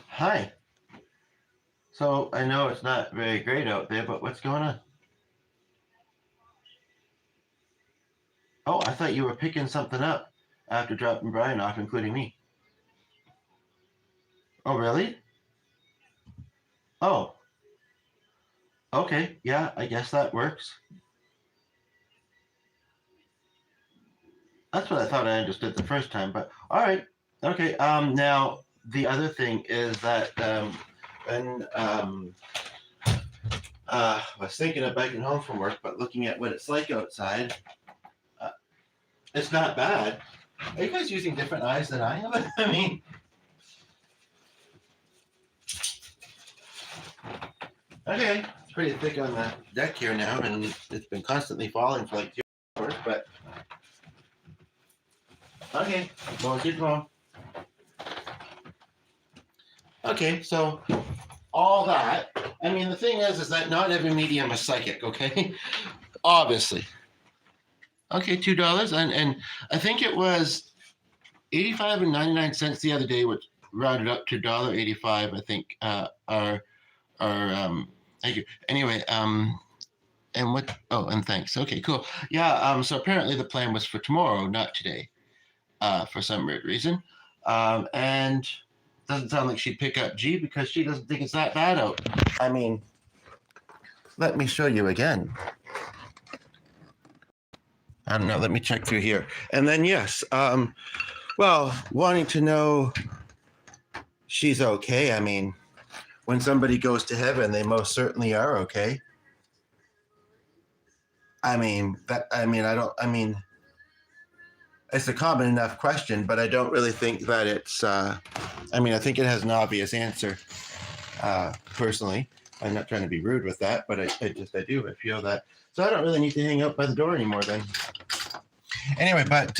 Hi. So I know it's not very great out there, but what's going on? Oh, I thought you were picking something up after dropping Brian off, including me. Oh, really? Oh. Okay, yeah, I guess that works. That's what I thought I understood the first time, but all right. Okay, now the other thing is that when I was thinking of biking home from work, but looking at what it's like outside, it's not bad. Are you guys using different eyes than I am? I mean, okay, it's pretty thick on the deck here now, and it's been constantly falling for like 2 hours, but okay, well, keep going. Okay, so all that. I mean, the thing is that not every medium is psychic, okay? Obviously. Okay, $2, and I think it was 85 and 99 cents the other day, which rounded up to $1.85, I think, thank you. Anyway, and what? Oh, and thanks. Okay, cool. Yeah. So apparently the plan was for tomorrow, not today, for some weird reason. And doesn't sound like she'd pick up G because she doesn't think it's that bad out. I mean, let me show you again. I don't know. Let me check through here. And then yes. Well, wanting to know she's okay. I mean, when somebody goes to heaven, they most certainly are okay. I mean, it's a common enough question, but I don't really think that it's, I think it has an obvious answer, personally. I'm not trying to be rude with that, but I do. I feel that. So I don't really need to hang out by the door anymore then. Anyway, but,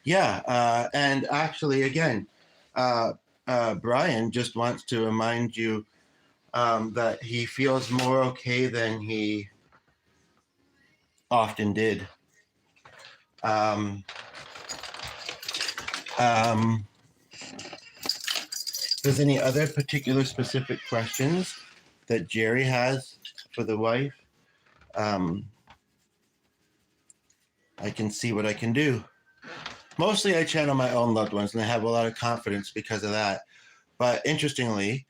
yeah, and actually, again, Brian just wants to remind you that he feels more okay than he often did. If there's any other particular specific questions that Jerry has for the wife, I can see what I can do. Mostly I channel my own loved ones, and I have a lot of confidence because of that. But interestingly,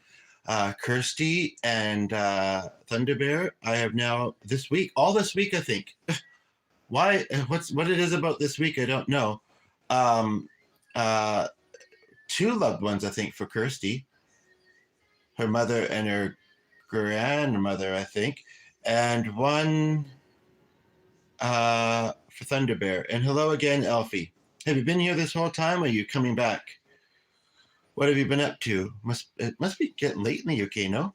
Kirsty and Thunderbear, I have now all this week, I think. What it is about this week, I don't know. Two loved ones, I think, for Kirsty. Her mother and her grandmother, I think. And one for Thunderbear. And hello again, Elfie. Have you been here this whole time, or are you coming back? What have you been up to? It must be getting late in the UK, no?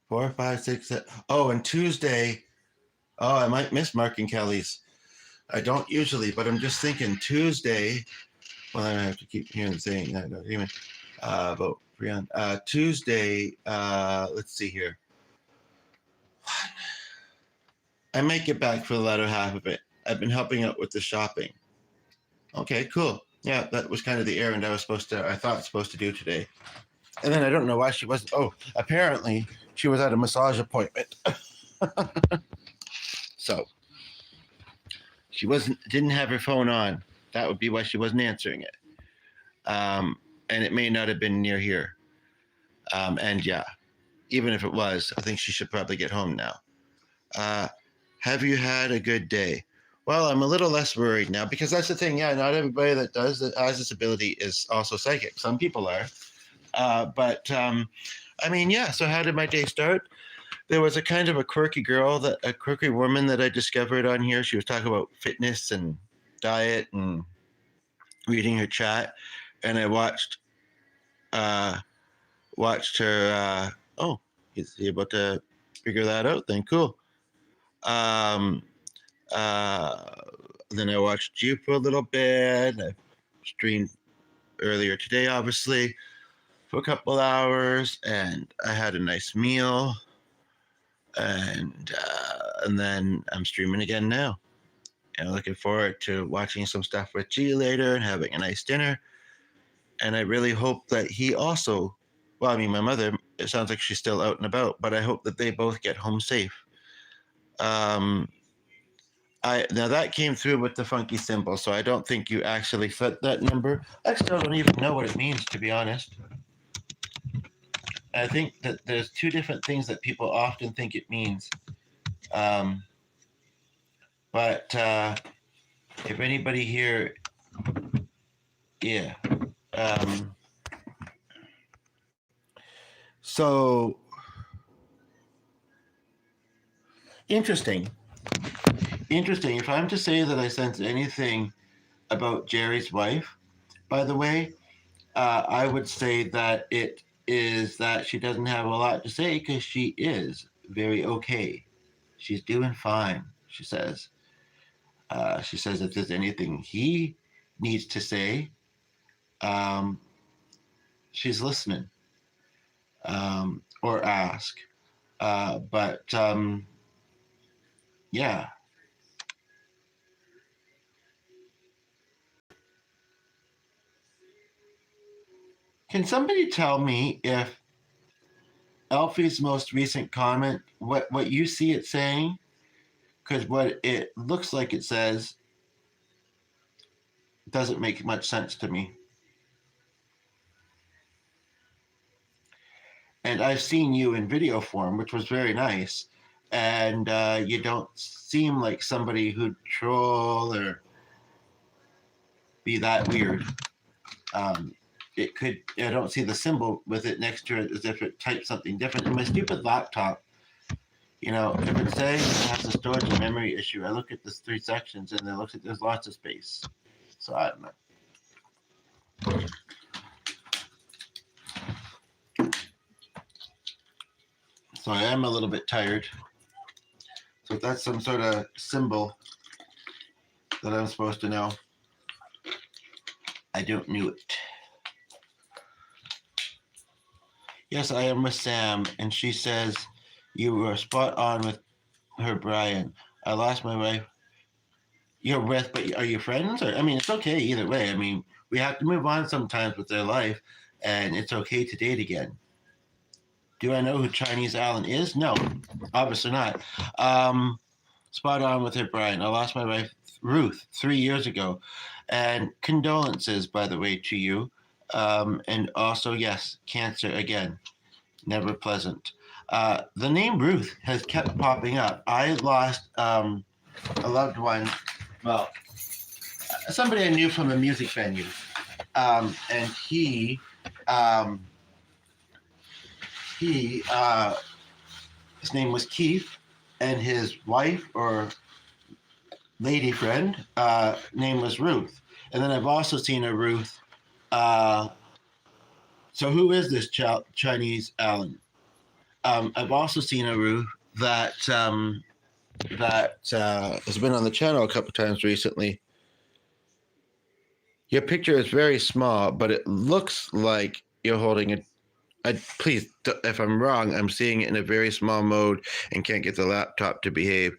4, 5, 6, 7. Oh, and Tuesday. Oh, I might miss Mark and Kelly's. I don't usually, but I'm just thinking Tuesday. Well, I have to keep hearing saying that. Anyway, about Brian. Tuesday. Let's see here. I might get back for the latter half of it. I've been helping out with the shopping. Okay, cool. Yeah, that was kind of the errand I thought I was supposed to do today. And then I don't know why she wasn't. Oh, apparently she was at a massage appointment. So she didn't have her phone on. That would be why she wasn't answering it. And it may not have been near here. And yeah, even if it was, I think she should probably get home now. Have you had a good day? Well, I'm a little less worried now because that's the thing. Yeah, not everybody that has this ability is also psychic. Some people are. Yeah, so how did my day start? There was a kind of a quirky woman that I discovered on here. She was talking about fitness and diet and reading her chat. And I watched her. Oh, is he about to figure that out? Then cool. Then I watched you for a little bit. I streamed earlier today, obviously, for a couple hours, and I had a nice meal. And then I'm streaming again now. And I'm looking forward to watching some stuff with G later and having a nice dinner. And I really hope that he also, my mother, it sounds like she's still out and about, but I hope that they both get home safe. Now that came through with the funky symbol, so I don't think you actually set that number. I still don't even know what it means, to be honest. I think that there's two different things that people often think it means. But if anybody here, yeah. So interesting. If I'm to say that I sense anything about Jerry's wife, by the way, I would say that it is that she doesn't have a lot to say because she is very okay. She's doing fine, she says. She says if there's anything he needs to say, she's listening, or ask. Yeah. Can somebody tell me if Elfie's most recent comment, what you see it saying? Because what it looks like it says doesn't make much sense to me. And I've seen you in video form, which was very nice. And you don't seem like somebody who'd troll or be that weird. It could, I don't see the symbol with it next to it as if it typed something different. And my stupid laptop, you know, if it's saying it has a storage and memory issue, I look at the 3 sections and it looks like there's lots of space. So I don't know. So I am a little bit tired. So if that's some sort of symbol that I'm supposed to know, I don't know it. Yes, I am with Sam, and she says you were spot on with her, Brian. I lost my wife. You're with, but are you friends? Or I mean, it's okay either way. I mean, we have to move on sometimes with their life, and it's okay to date again. Do I know who Chinese Alan is? No, obviously not. Spot on with her, Brian. I lost my wife, Ruth, 3 years ago. And condolences, by the way, to you. And also, yes, cancer again. Never pleasant. The name Ruth has kept popping up. I lost a loved one, well, somebody I knew from a music venue. And he his name was Keith, and his wife or lady friend name was Ruth. And then I've also seen a Ruth. So who is this Chinese Alan? I've also seen a Ruth that has been on the channel a couple times recently. Your picture is very small, but it looks like you're holding a. Please, if I'm wrong, I'm seeing it in a very small mode and can't get the laptop to behave.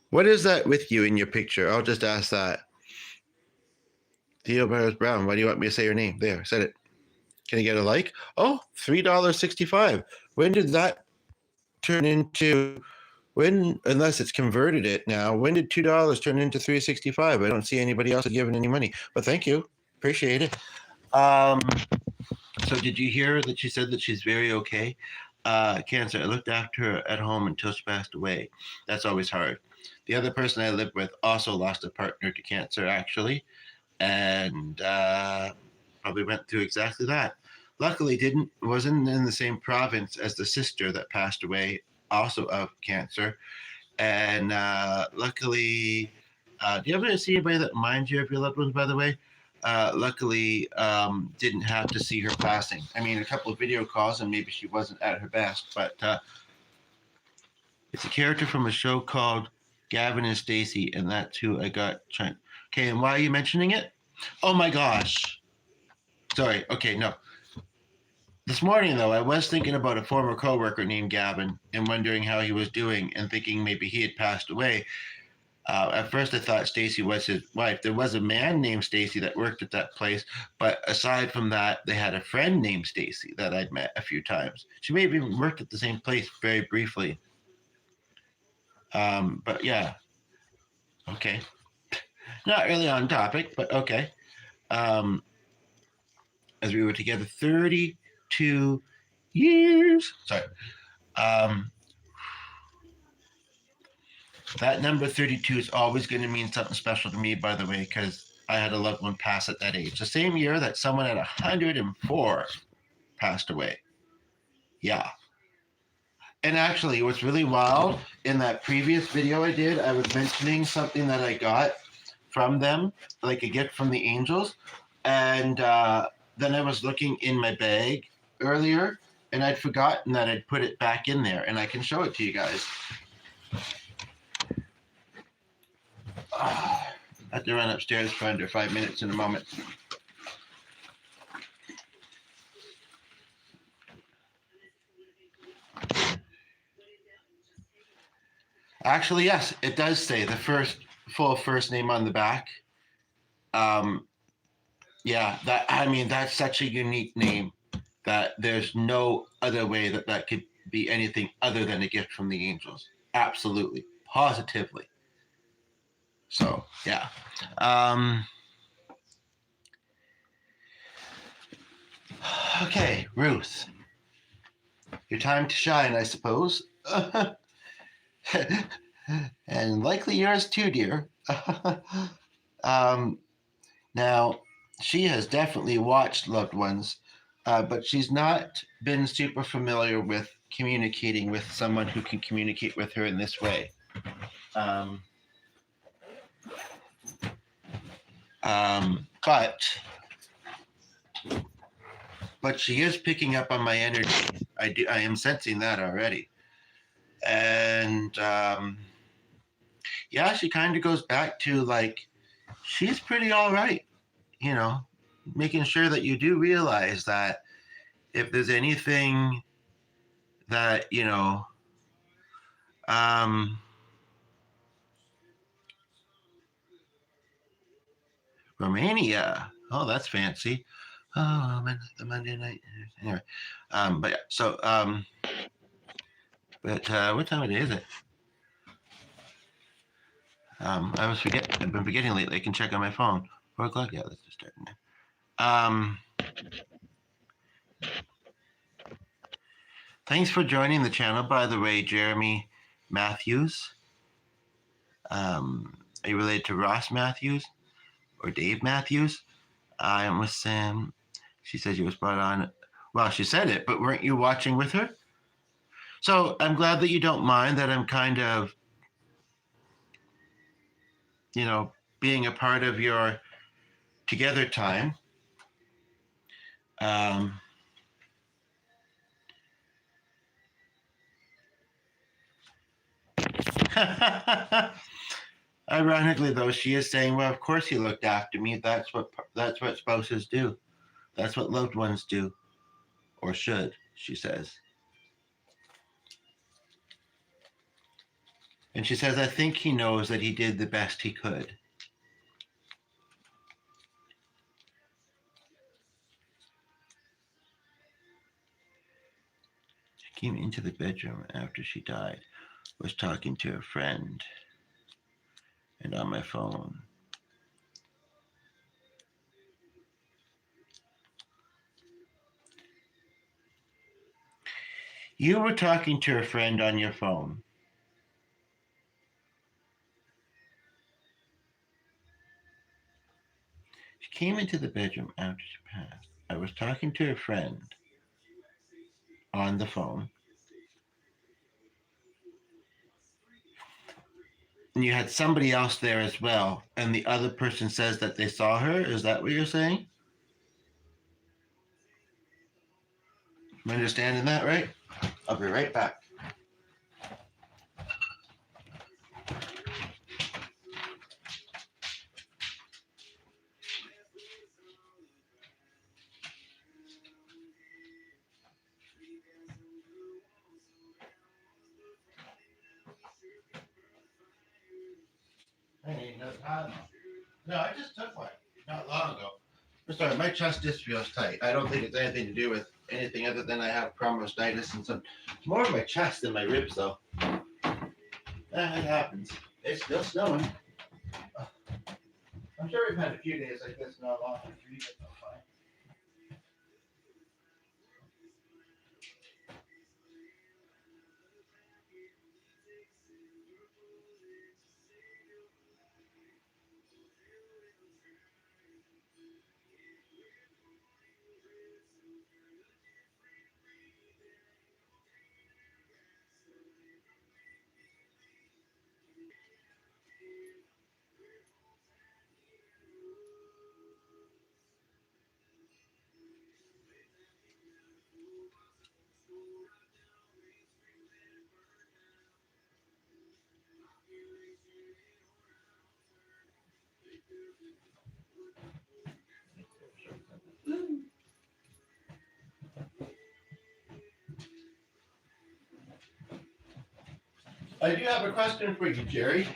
What is that with you in your picture? I'll just ask that. Theo Barrows Brown, why do you want me to say your name? There, I said it. Can I get a like? Oh, $3.65. When did that turn into, unless it's converted it now, when did $2 turn into $3.65? I don't see anybody else giving any money, but thank you. Appreciate it. So did you hear that she said that she's very okay? Cancer, I looked after her at home until she passed away. That's always hard. The other person I lived with also lost a partner to cancer, actually, and probably went through exactly that. Luckily, wasn't in the same province as the sister that passed away, also of cancer. And luckily, do you ever see anybody that reminds you of your loved ones, by the way? Luckily, didn't have to see her passing. I mean, a couple of video calls, and maybe she wasn't at her best, but it's a character from a show called Gavin and Stacey, and that's who I got trying. Okay, and why are you mentioning it? Oh my gosh. Sorry. Okay, no. This morning, though, I was thinking about a former coworker named Gavin and wondering how he was doing and thinking maybe he had passed away. At first, I thought Stacy was his wife. There was a man named Stacy that worked at that place, but aside from that, they had a friend named Stacy that I'd met a few times. She may have even worked at the same place very briefly. But yeah, okay. Not really on topic, but okay. As we were together 32 years. Sorry. That number 32 is always going to mean something special to me, by the way, because I had a loved one pass at that age. The same year that someone at 104 passed away. Yeah. And actually, what's really wild, in that previous video I did, I was mentioning something that I got from them, like a gift from the angels. And then I was looking in my bag earlier, and I'd forgotten that I'd put it back in there, and I can show it to you guys. I have to run upstairs for under 5 minutes in a moment. Actually, yes, it does say the full first name on the back. Yeah, that's such a unique name that there's no other way that that could be anything other than a gift from the angels. Absolutely, positively. So yeah. Um, okay, Ruth, your time to shine, I suppose. And likely yours too, dear. um, Now, she has definitely watched loved ones, but she's not been super familiar with communicating with someone who can communicate with her in this way. Um, um, but but she is picking up on my energy. I am sensing that already, and yeah, she kind of goes back to like she's pretty all right, you know, making sure that you do realize that if there's anything that um, Romania. Oh, that's fancy. Oh, the Monday night. Anyway, but yeah, so but what time of day is it? I've been forgetting lately. I can check on my phone. 4 o'clock. Yeah, let's just start now. Thanks for joining the channel, by the way, Jeremy Matthews. Are you related to Ross Matthews or Dave Matthews? I am with Sam. She said you were spot on. Well, she said it, but weren't you watching with her? So I'm glad that you don't mind that I'm kind of, you know, being a part of your together time. Um, Ironically, though, she is saying, "Well, of course he looked after me. That's what spouses do. That's what loved ones do, or should." She says, and she says, "I think he knows that he did the best he could." She came into the bedroom after she died. Was talking to a friend, and on my phone. You were talking to a friend on your phone. She came into the bedroom after she passed. I was talking to a friend on the phone. And you had somebody else there as well, and the other person says that they saw her. Is that what you're saying? Am I understanding that right? I'll be right back. I need no time. No, I just took one not long ago. I'm sorry, my chest just feels tight. I don't think it's anything to do with anything other than I have chromostitis and some. It's more of my chest than my ribs, though. It happens. It's still snowing. I'm sure we've had a few days like this not long. I do have a question for you, Jerry.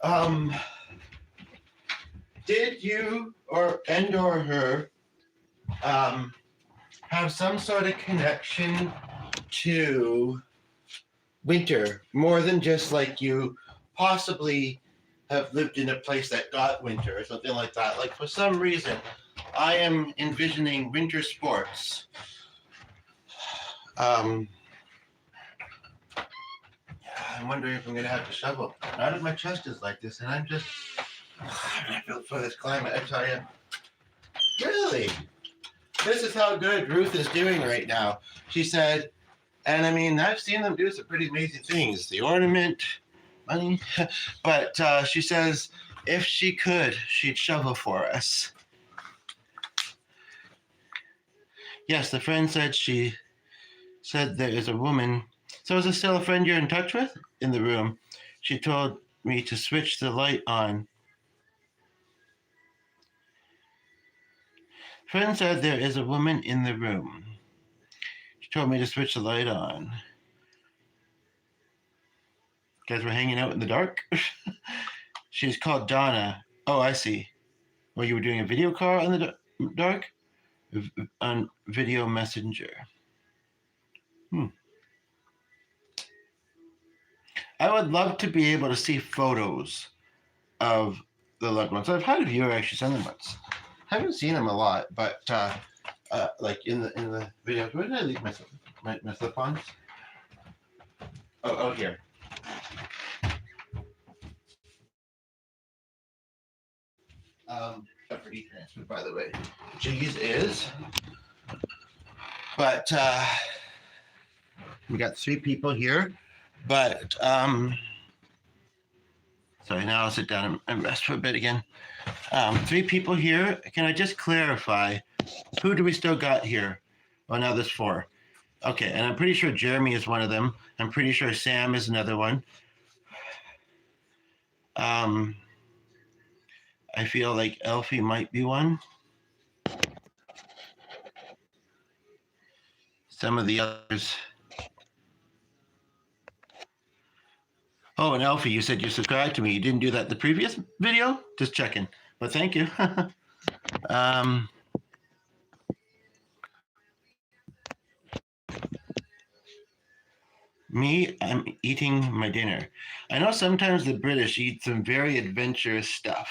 Um, Did you or her have some sort of connection to winter more than just like you possibly have lived in a place that got winter or something like that? Like for some reason, I am envisioning winter sports. I'm wondering if I'm going to have to shovel. Now that my chest is like this, and I'm just I feel for this climate. I tell you, really, this is how good Ruth is doing right now. She said, and I mean, I've seen them do some pretty amazing things. The ornament, money, but she says if she could, she'd shovel for us. Yes, the friend said she said there is a woman. So is it still a friend you're in touch with in the room? She told me to switch the light on. Friend said there is a woman in the room. She told me to switch the light on. Guys were hanging out in the dark. She's called Donna. Oh, I see. Well, you were doing a video call in the dark? On video messenger. I would love to be able to see photos of the loved ones. I've had a viewer actually send them once. I haven't seen them a lot, but like in the videos. Where did I leave my slip-ons? Oh, here. Jeopardy transfer, by the way. Cheese is. But we got 3 people here. But sorry, now I'll sit down and rest for a bit again. 3 people here. Can I just clarify? Who do we still got here? Oh, now there's 4. Okay, and I'm pretty sure Jeremy is one of them. I'm pretty sure Sam is another one. I feel like Elfie might be one. Some of the others. Oh, and Elfie, you said you subscribed to me. You didn't do that the previous video? Just checking. But thank you. Me, I'm eating my dinner. I know sometimes the British eat some very adventurous stuff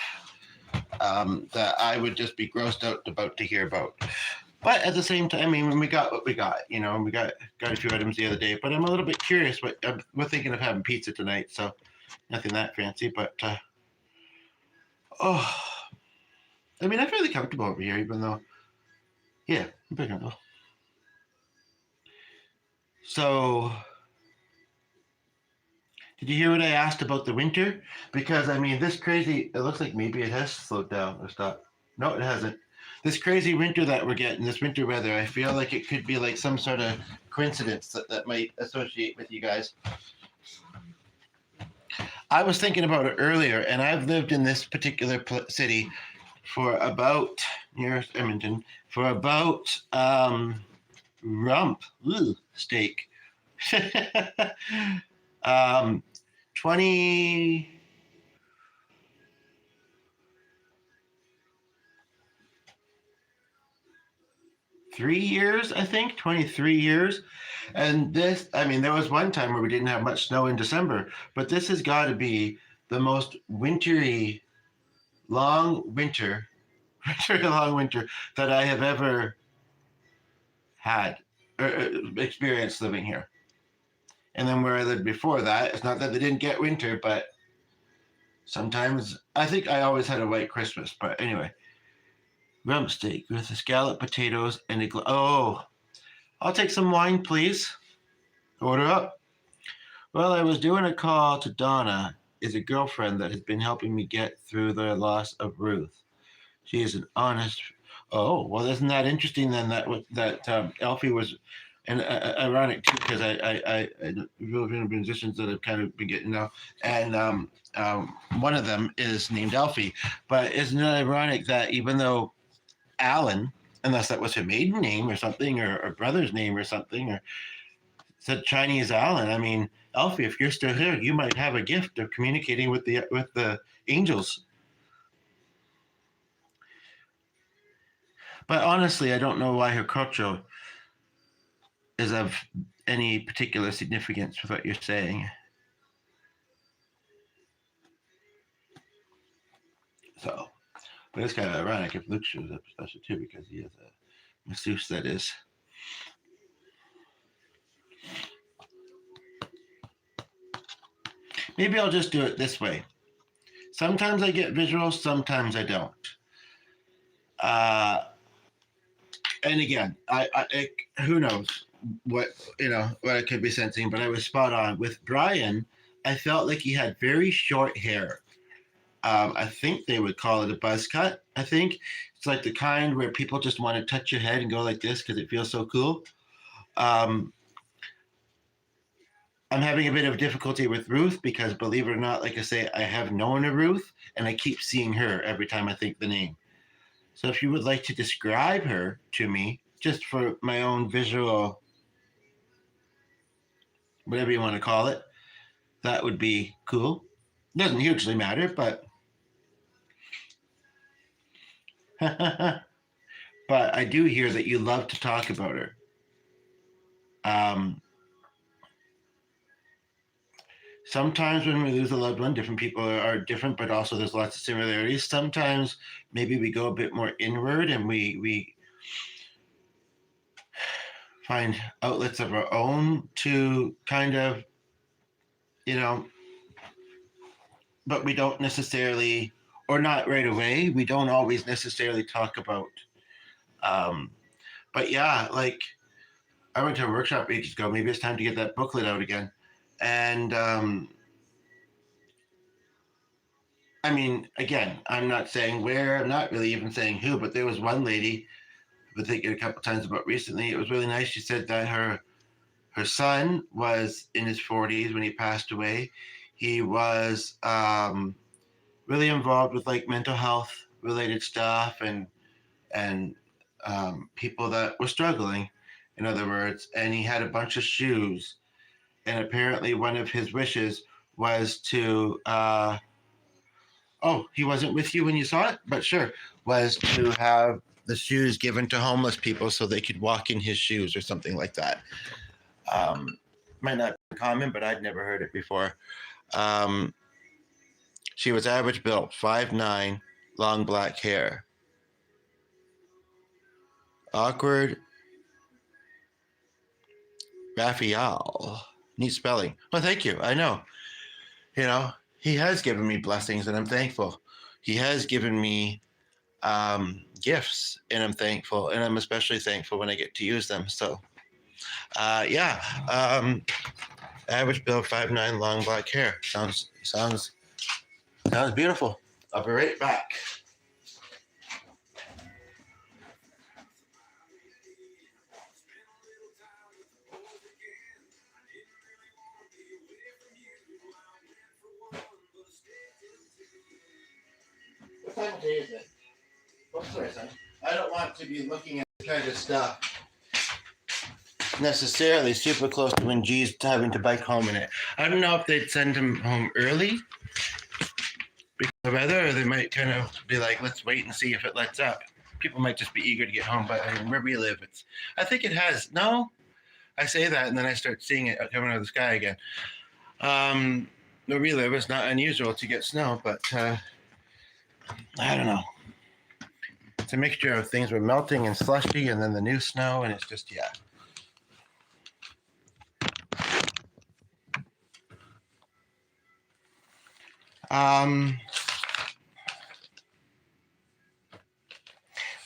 that I would just be grossed out about to hear about. But at the same time, I mean, we got what we got. You know, we got a few items the other day. But I'm a little bit curious. But we're thinking of having pizza tonight, so nothing that fancy. But oh, I mean, I'm fairly comfortable over here, even though, yeah, I'm pretty comfortable. So, did you hear what I asked about the winter? Because I mean, this crazy. It looks like maybe it has slowed down or stopped. No, it hasn't. This crazy winter that we're getting, this winter weather, I feel like it could be like some sort of coincidence that might associate with you guys. I was thinking about it earlier, and I've lived in this particular city for about, near Edmonton, for about rump, steak. 20... 3 years, I think, 23 years. And this, I mean, there was one time where we didn't have much snow in December, but this has got to be the most wintry, long winter that I have ever had or experienced living here. And then where I lived before that, it's not that they didn't get winter, but sometimes, I think I always had a white Christmas, but anyway. Rump steak with the scalloped potatoes and oh, I'll take some wine, please. Order up. Well, I was doing a call to Donna, is a girlfriend that has been helping me get through the loss of Ruth. She is an honest. Oh, well, isn't that interesting then that Elfie was, and ironic too, because I really musicians that I've kind of been getting now, and one of them is named Elfie. But isn't it ironic that even though Alan, unless that was her maiden name or something, or brother's name or something, or said Chinese Alan. I mean, Elfie, if you're still here, you might have a gift of communicating with the angels. But honestly, I don't know why her culture is of any particular significance with what you're saying. So, but it's kind of ironic if Luke shows up, especially too, because he has a masseuse that is. Maybe I'll just do it this way. Sometimes I get visuals, sometimes I don't. And again, who knows what what I could be sensing, but I was spot on with Brian. I felt like he had very short hair. I think they would call it a buzz cut. I think it's like the kind where people just want to touch your head and go like this because it feels so cool. Um, I'm having a bit of difficulty with Ruth because, believe it or not, like I say, I have known a Ruth and I keep seeing her every time I think the name. So if you would like to describe her to me, just for my own visual, whatever you want to call it, that would be cool. Doesn't hugely matter, but but I do hear that you love to talk about her. Um, sometimes when we lose a loved one, different people are different, but also there's lots of similarities. Sometimes maybe we go a bit more inward and we find outlets of our own to kind of, but we don't necessarily, or not right away, we don't always necessarily talk about. Um, but yeah, like I went to a workshop ages ago. Maybe it's time to get that booklet out again. And I mean, again, I'm not saying where, I'm not really even saying who, but there was one lady I've been thinking a couple times about recently. It was really nice. She said that her son was in his 40s when he passed away. He was really involved with like mental health related stuff and people that were struggling, in other words. And he had a bunch of shoes, and apparently one of his wishes was to oh, he wasn't with you when you saw it, but sure, was to have the shoes given to homeless people so they could walk in his shoes or something like that. Um, might not be common, but I'd never heard it before. Um, she was average built, 5'9", long black hair. Awkward Raphael. Neat spelling. Well, thank you. I know. He has given me blessings and I'm thankful. He has given me gifts and I'm thankful. And I'm especially thankful when I get to use them. So, yeah. Average build, 5'9", long black hair. Sounds beautiful. I'll be right back. What time of day is it? Oh, sorry, son. I don't want to be looking at this kind of stuff necessarily super close to when G's having to bike home in it. I don't know if they'd send him home early because of weather, or they might kind of be like, let's wait and see if it lets up. People might just be eager to get home, but where we live, I think it has. No, I say that, and then I start seeing it coming out of the sky again. Where we live, it's not unusual to get snow, but I don't know. It's a mixture of things were melting and slushy, and then the new snow, and it's just, yeah.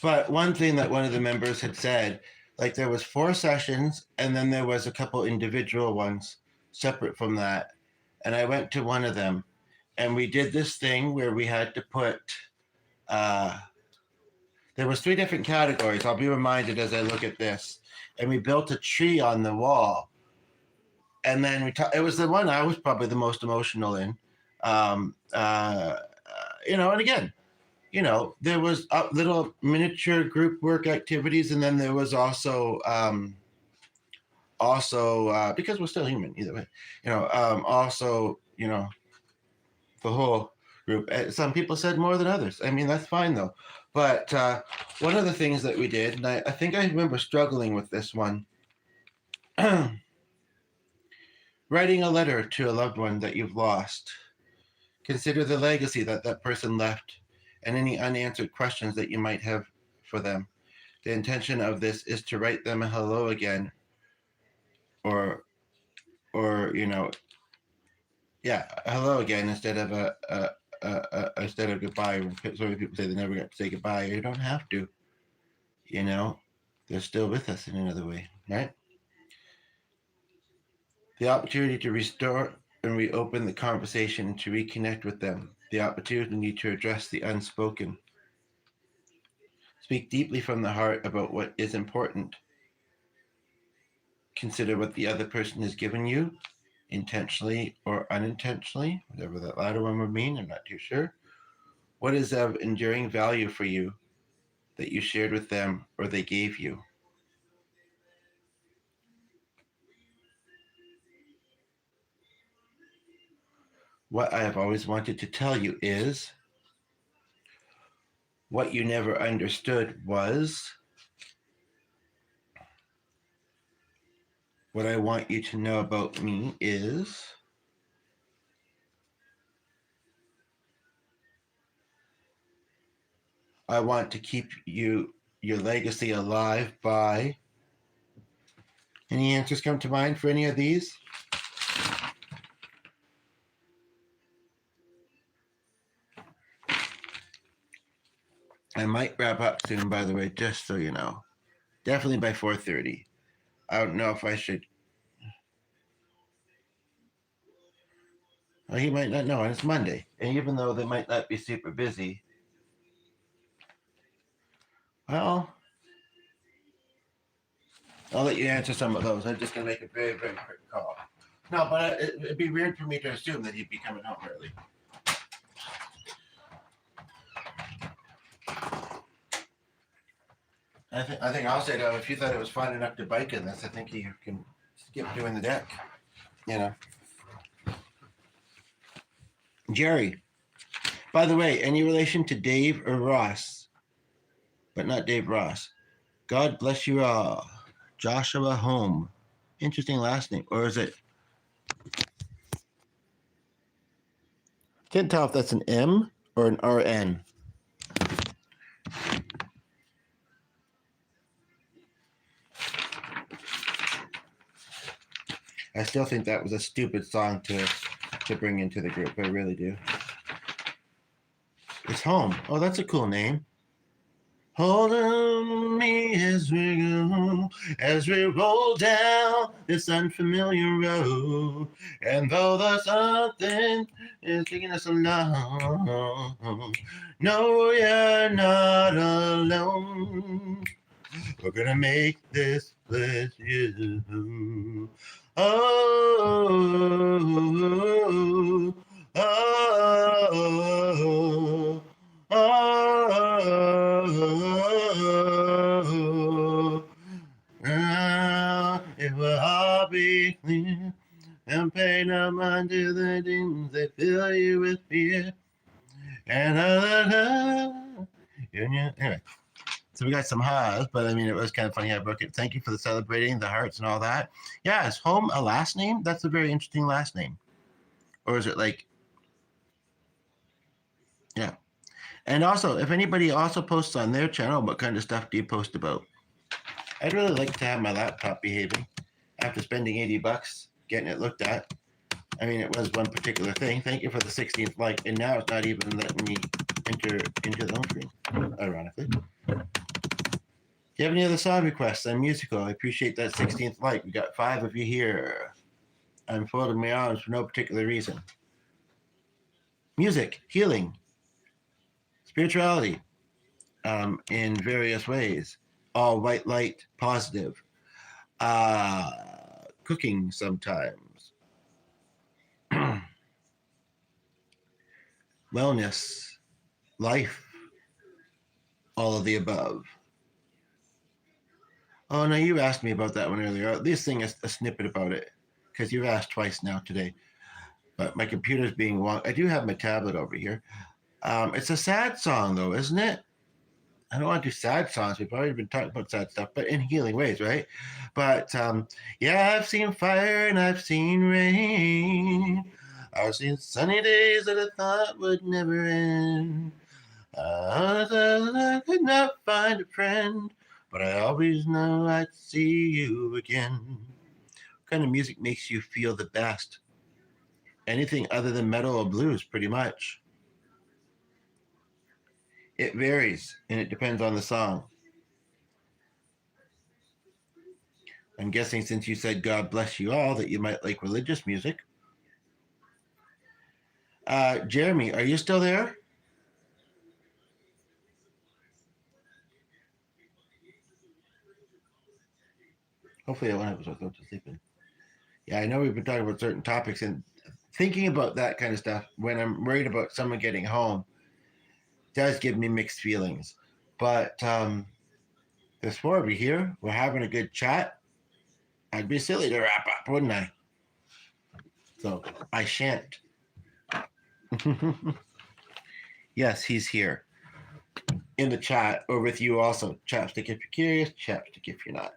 But one thing that one of the members had said, like there was 4 sessions and then there was a couple individual ones separate from that. And I went to one of them and we did this thing where we had to put, there was 3 different categories. I'll be reminded as I look at this. And we built a tree on the wall. And then it was the one I was probably the most emotional in. And again, there was little miniature group work activities, and then there was also because we're still human either way, also the whole group. Some people said more than others. I mean, that's fine though. But one of the things that we did, and I think I remember struggling with this one, writing a letter to a loved one that you've lost. Consider the legacy that that person left and any unanswered questions that you might have for them. The intention of this is to write them a hello again, or you know, yeah, a hello again instead of instead of goodbye. When so many people say they never got to say goodbye, you don't have to. You know, they're still with us in another way, right? The opportunity to restore and reopen the conversation and to reconnect with them. The opportunity to address the unspoken. Speak deeply from the heart about what is important. Consider what the other person has given you, intentionally or unintentionally, whatever that latter one would mean, I'm not too sure. What is of enduring value for you that you shared with them or they gave you? What I have always wanted to tell you is what you never understood was what I want you to know about me is I want to keep your legacy alive by. Any answers come to mind for any of these? I might wrap up soon, by the way, just so you know. Definitely by 4:30. I don't know if I should. Well, he might not know, and it's Monday. And even though they might not be super busy, well, I'll let you answer some of those. I'm just going to make a very, very quick call. No, but it'd be weird for me to assume that he'd be coming home early. I think I'll say to him, if you thought it was fun enough to bike in this, I think you can skip doing the deck. You know. Jerry, by the way, any relation to Dave or Ross? But not Dave Ross. God bless you all. Joshua Home. Interesting last name. Or is it? Can't tell if that's an M or an RN. I still think that was a stupid song to bring into the group. I really do. It's Home. Oh, that's a cool name. Hold on me as we roll down this unfamiliar road. And though the something is taking us along, no, you're not alone. We're gonna make this with you. Oh, oh, oh, oh, it will all be clear and pay no mind to the demons that fill you with fear. And anyway. So we got some highs, but I mean, it was kind of funny how I broke it. Thank you for the celebrating, the hearts and all that. Yeah, is Home a last name? That's a very interesting last name. Or is it like, yeah. And also, if anybody also posts on their channel, what kind of stuff do you post about? I'd really like to have my laptop behaving after spending $80 getting it looked at. I mean, it was one particular thing. Thank you for the 16th like, and now it's not even letting me enter into the home screen, ironically. Do you have any other song requests? I'm musical. I appreciate that 16th like. We got 5 of you here. I'm folding my arms for no particular reason. Music, healing, spirituality, in various ways. All white light, positive. Cooking sometimes. Wellness, life, all of the above. Oh, no, you asked me about that one earlier. At least sing a snippet about it, because you've asked twice now today. But my computer's being wonky. I do have my tablet over here. It's a sad song, though, isn't it? I don't want to do sad songs. We've already been talking about sad stuff, but in healing ways, right? But yeah, I've seen fire and I've seen rain. I've seen sunny days that I thought would never end. I could not find a friend, but I always know I'd see you again. What kind of music makes you feel the best? Anything other than metal or blues, pretty much. It varies and it depends on the song. I'm guessing since you said God bless you all that you might like religious music. Jeremy, are you still there? Hopefully I won't have to go to sleep in. Yeah, I know we've been talking about certain topics and thinking about that kind of stuff when I'm worried about someone getting home does give me mixed feelings. But there's four of you here. We're having a good chat. I'd be silly to wrap up, wouldn't I? So I shan't. Yes, he's here in the chat or with you also. Chapstick if you're curious, chapstick if you're not.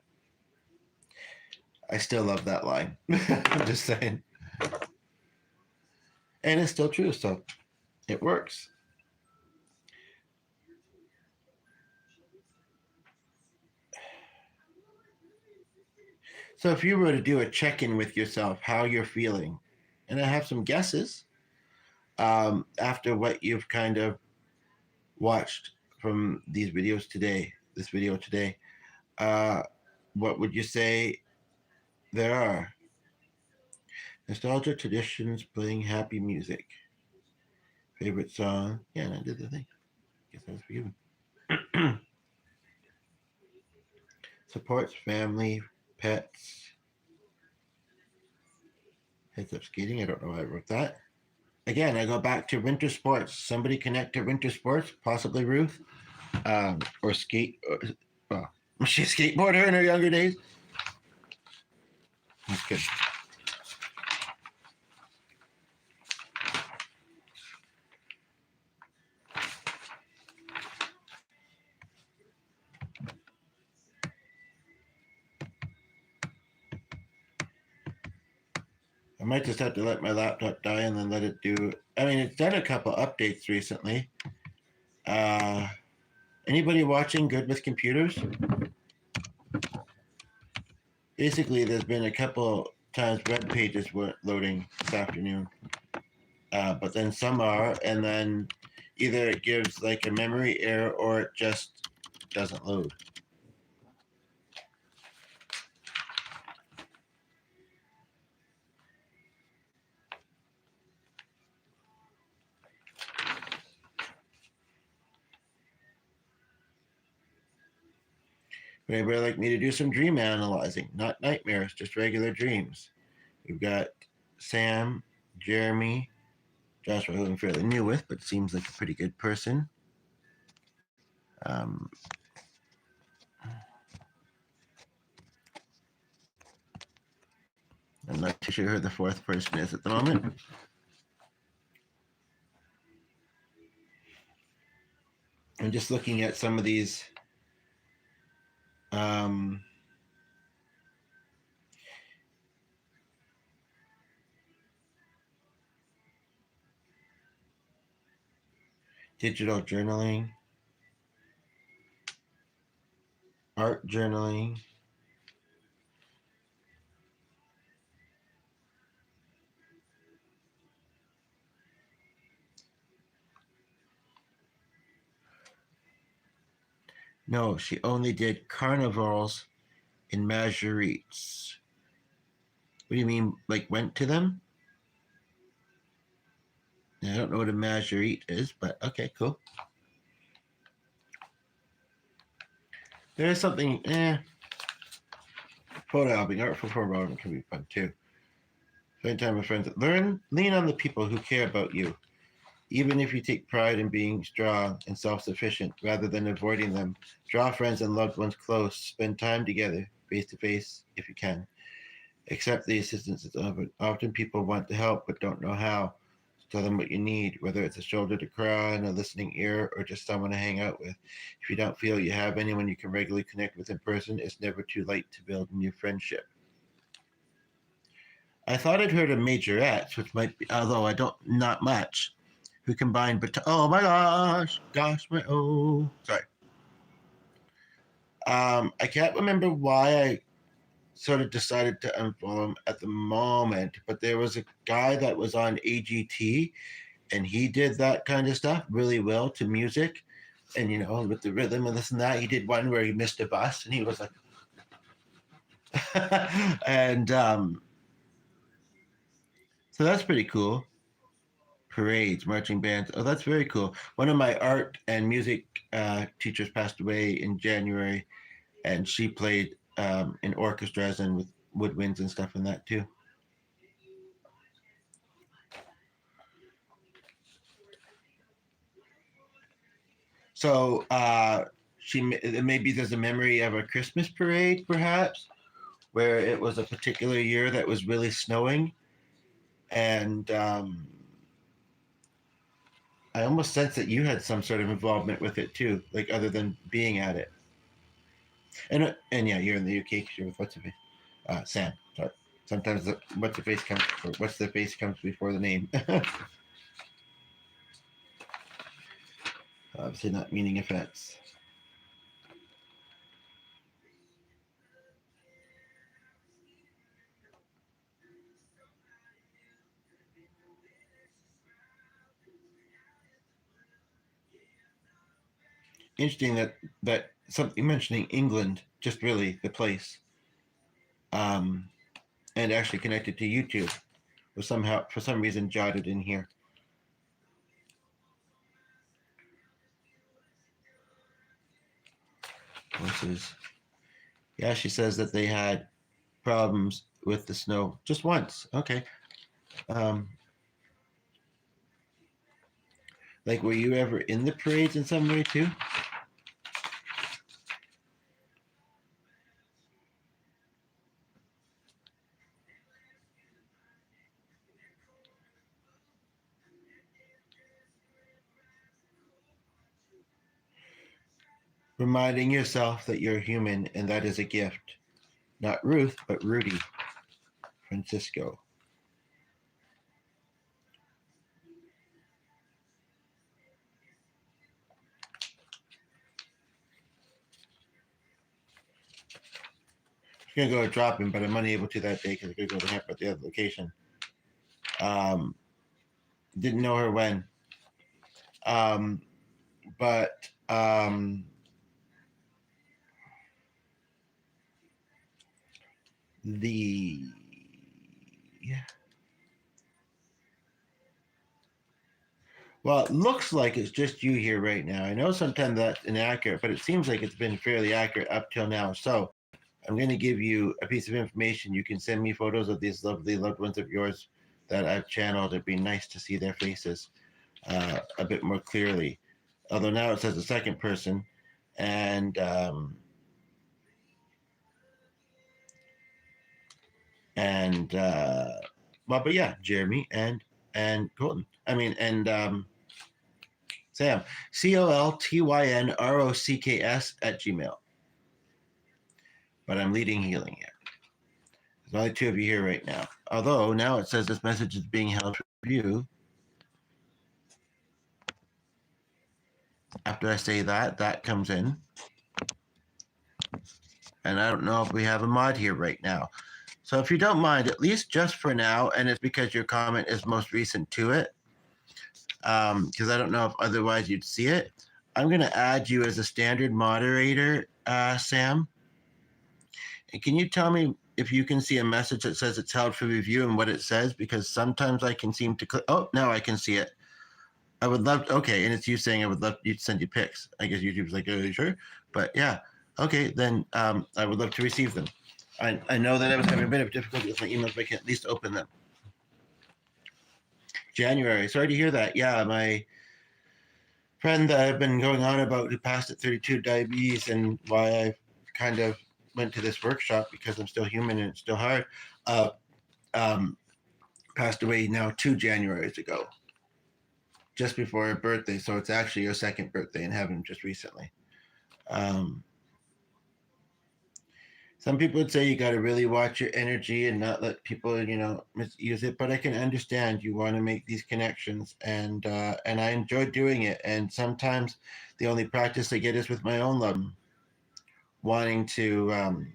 I still love that line. I'm just saying. And it's still true, so it works. So if you were to do a check-in with yourself, how you're feeling, and I have some guesses after what you've kind of watched from these videos today, this video today, what would you say there are? Nostalgia, traditions, playing happy music. Favorite song? Yeah, and I did the thing. Guess I was forgiven. Supports family, pets. Heads up skating. I don't know why I wrote that. Again, I go back to winter sports. Somebody connect to winter sports, possibly Ruth, or skate. Well, was she a skateboarder in her younger days? That's good. I might just have to let my laptop die and then let it do. I mean, it's done a couple updates recently. Anybody watching good with computers? Basically, there's been a couple times web pages weren't loading this afternoon, but then some are, and then either it gives like a memory error or it just doesn't load. Would anybody like me to do some dream analyzing? Not nightmares, just regular dreams. We've got Sam, Jeremy, Joshua, who I'm fairly new with, but seems like a pretty good person. I'm not too sure who the fourth person is at the moment. I'm just looking at some of these digital journaling, art journaling. No, she only did carnivals in Marguerites. What do you mean, like went to them? I don't know what a Marguerite is, but okay, cool. There is something, photo album, artful photo album can be fun too. Spend time with friends. Lean on the people who care about you. Even if you take pride in being strong and self-sufficient rather than avoiding them, draw friends and loved ones close. Spend time together, face to face, if you can. Accept the assistance that's offered. Often people want to help but don't know how. Tell them what you need, whether it's a shoulder to cry on, a listening ear, or just someone to hang out with. If you don't feel you have anyone you can regularly connect with in person, it's never too late to build a new friendship. I thought I'd heard of majorettes, which might be, although I don't, not much, who combine, but oh my gosh, my, oh, sorry. I can't remember why I sort of decided to unfollow him at the moment, but there was a guy that was on AGT and he did that kind of stuff really well to music. And, you know, with the rhythm and this and that, he did one where he missed a bus and he was like, and so that's pretty cool. Parades, marching bands. Oh, that's very cool. One of my art and music teachers passed away in January, and she played in orchestras and with woodwinds and stuff in that too. So she maybe there's a memory of a Christmas parade, perhaps, where it was a particular year that was really snowing, and I almost sense that you had some sort of involvement with it too, like other than being at it. And yeah, you're in the UK because you're with what's the face, Sam. Sorry. Sometimes the what's the face comes before the name. Obviously, not meaning offense. Interesting that something mentioning England, just really the place, um, and actually connected to YouTube was somehow for some reason jotted in here. This is yeah. She says that they had problems with the snow just once. Okay. Um, like, were you ever in the parades in some way too? Reminding yourself that you're human and that is a gift. Not Ruth, but Rudy. Francisco. I was gonna go drop but I'm unable to that day because I could go to help at the other location. Um, didn't know her when. Um, but the yeah. Well, it looks like it's just you here right now. I know sometimes that's inaccurate, but it seems like it's been fairly accurate up till now. So I'm going to give you a piece of information. You can send me photos of these lovely loved ones of yours that I've channeled. It'd be nice to see their faces a bit more clearly. Although now it says a second person, and well, but yeah, Jeremy and Colton. I mean, and Sam, COLTYNROCKS@gmail. But I'm leading healing here. There's only two of you here right now. Although now it says this message is being held for review. After I say that, that comes in. And I don't know if we have a mod here right now. So if you don't mind, at least just for now, and it's because your comment is most recent to it, because I don't know if otherwise you'd see it, I'm going to add you as a standard moderator, Sam. And can you tell me if you can see a message that says it's held for review and what it says? Because sometimes I can seem to click. Oh, now I can see it. I would love. Okay, and it's you saying I would love you to send you pics. I guess YouTube's like, oh, sure, but yeah, okay, then I would love to receive them. I know that I was having a bit of difficulty with my emails, but I can at least open them. January. Sorry to hear that. Yeah, my friend that I've been going on about who passed at 32 diabetes and why I kind of went to this workshop because I'm still human and it's still hard. Um, passed away now 2 Januaries ago. just before her birthday. So it's actually her second birthday in heaven just recently. Um, some people would say you got to really watch your energy and not let people, misuse it. But I can understand you want to make these connections, and I enjoy doing it. And sometimes the only practice I get is with my own love, wanting to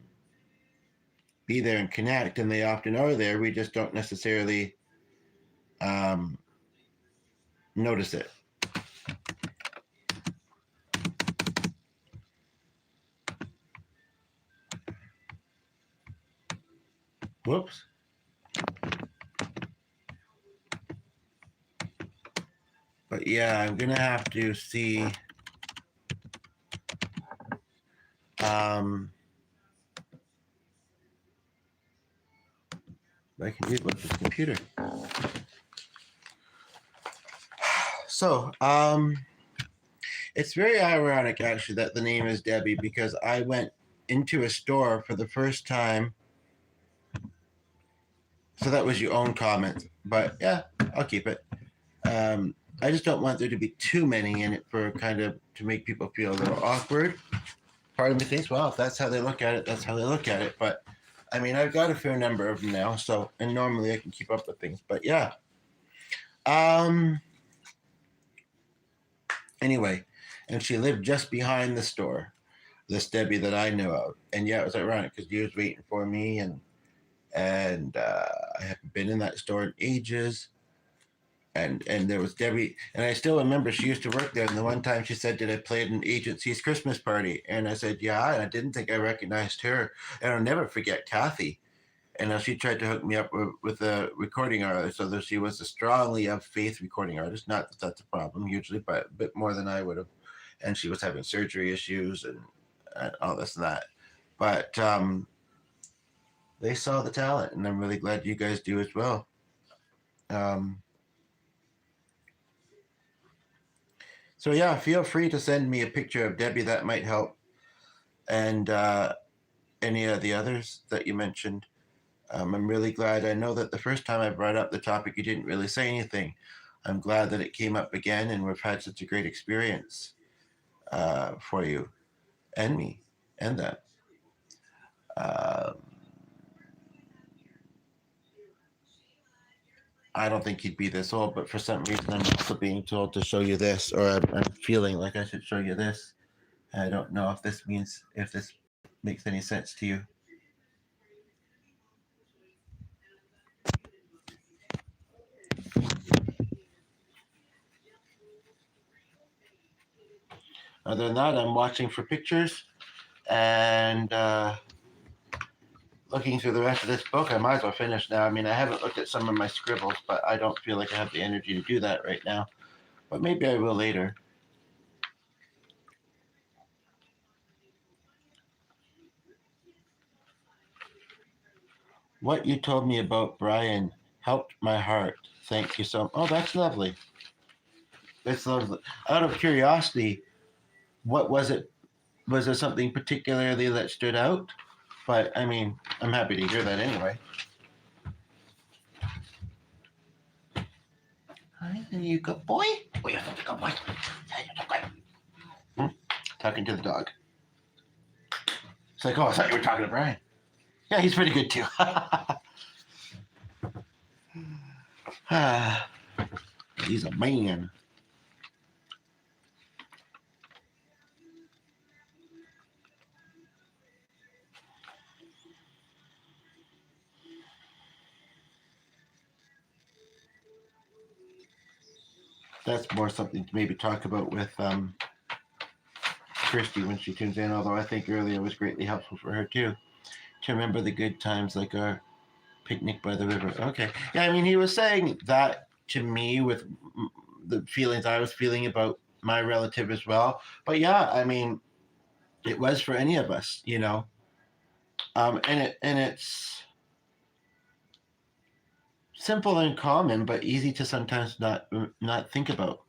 be there and connect, and they often are there. We just don't necessarily um, notice it. Whoops. But yeah, I'm gonna have to see what I can do with this computer. So, it's very ironic actually that the name is Debbie, because I went into a store for the first time. So that was your own comment, but yeah, I'll keep it. I just don't want there to be too many in it for kind of to make people feel a little awkward. Part of me thinks, well, if that's how they look at it, that's how they look at it. But I mean, I've got a fair number of them now, so and normally I can keep up with things. But yeah. Anyway, and she lived just behind the store, this Debbie that I know of. And yeah, it was ironic because you was waiting for me, and I haven't been in that store in ages. And there was Debbie, and I still remember she used to work there. And the one time she said, "Did I play at an agency's Christmas party?" And I said, "Yeah," and I didn't think I recognized her. And I'll never forget Kathy. And she tried to hook me up with a recording artist, so that she was a strongly of faith recording artist. Not that that's a problem usually, but a bit more than I would have. And she was having surgery issues and all this and that. But they saw the talent, and I'm really glad you guys do as well. Um, so yeah, feel free to send me a picture of Debbie. That might help, and any of the others that you mentioned. I'm really glad. I know that the first time I brought up the topic, you didn't really say anything. I'm glad that it came up again, and we've had such a great experience for you and me and them. Uh, I don't think he'd be this old, but for some reason, I'm also being told to show you this, or I'm feeling like I should show you this. I don't know if this makes any sense to you. Other than that, I'm watching for pictures and looking through the rest of this book. I might as well finish now. I mean, I haven't looked at some of my scribbles, but I don't feel like I have the energy to do that right now. But maybe I will later. What you told me about Brian helped my heart. Thank you so much. Oh, that's lovely. That's lovely. Out of curiosity, what was it? Was there something particularly that stood out? But I mean, I'm happy to hear that anyway. Hi, you good boy? Oh, you're such a good boy. Talking to the dog. It's like, oh, I thought you were talking to Brian. Yeah, he's pretty good too. He's a man. That's more something to maybe talk about with Christy when she tunes in, although I think earlier was greatly helpful for her too. To remember the good times like our picnic by the river. Okay. Yeah, I mean, he was saying that to me with the feelings I was feeling about my relative as well. But yeah, I mean, it was for any of us, you know. And it's simple and common, but easy to sometimes not think about.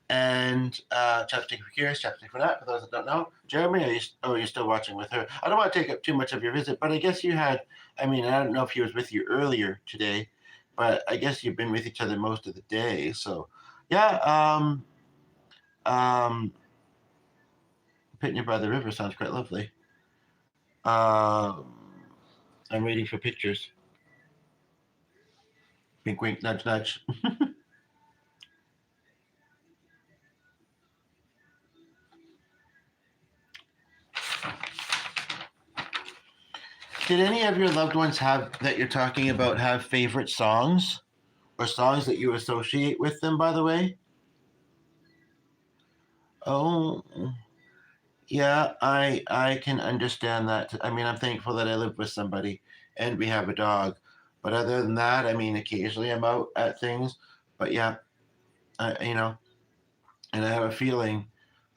And chapstick for curious, chapstick for that. For those that don't know, Jeremy, you're still watching with her. I don't want to take up too much of your visit, but I guess you had. I mean, I don't know if he was with you earlier today, but I guess you've been with each other most of the day. So, Yeah, um, Pitney by the River sounds quite lovely. Um, I'm waiting for pictures. Wink, wink, nudge, nudge. Did any of your loved ones have that you're talking about have favorite songs or songs that you associate with them? By the way, oh, yeah, I can understand that. I mean, I'm thankful that I live with somebody and we have a dog. But other than that, I mean, occasionally I'm out at things. But yeah, you know, and I have a feeling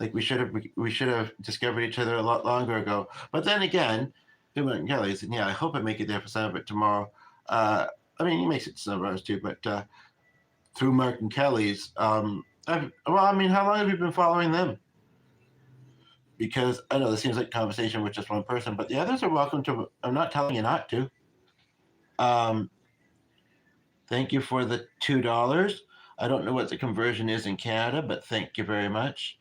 like we should have discovered each other a lot longer ago. But then again, Mark and Kelly's, and yeah, I hope I make it there for some of it tomorrow. Uh, I mean, he makes it to some of ours too, but through Mark and Kelly's, well, I mean, how long have you been following them? Because I know this seems like conversation with just one person, but the others are welcome to. I'm not telling you not to. Um, Thank you for the $2. I don't know what the conversion is in Canada, but thank you very much.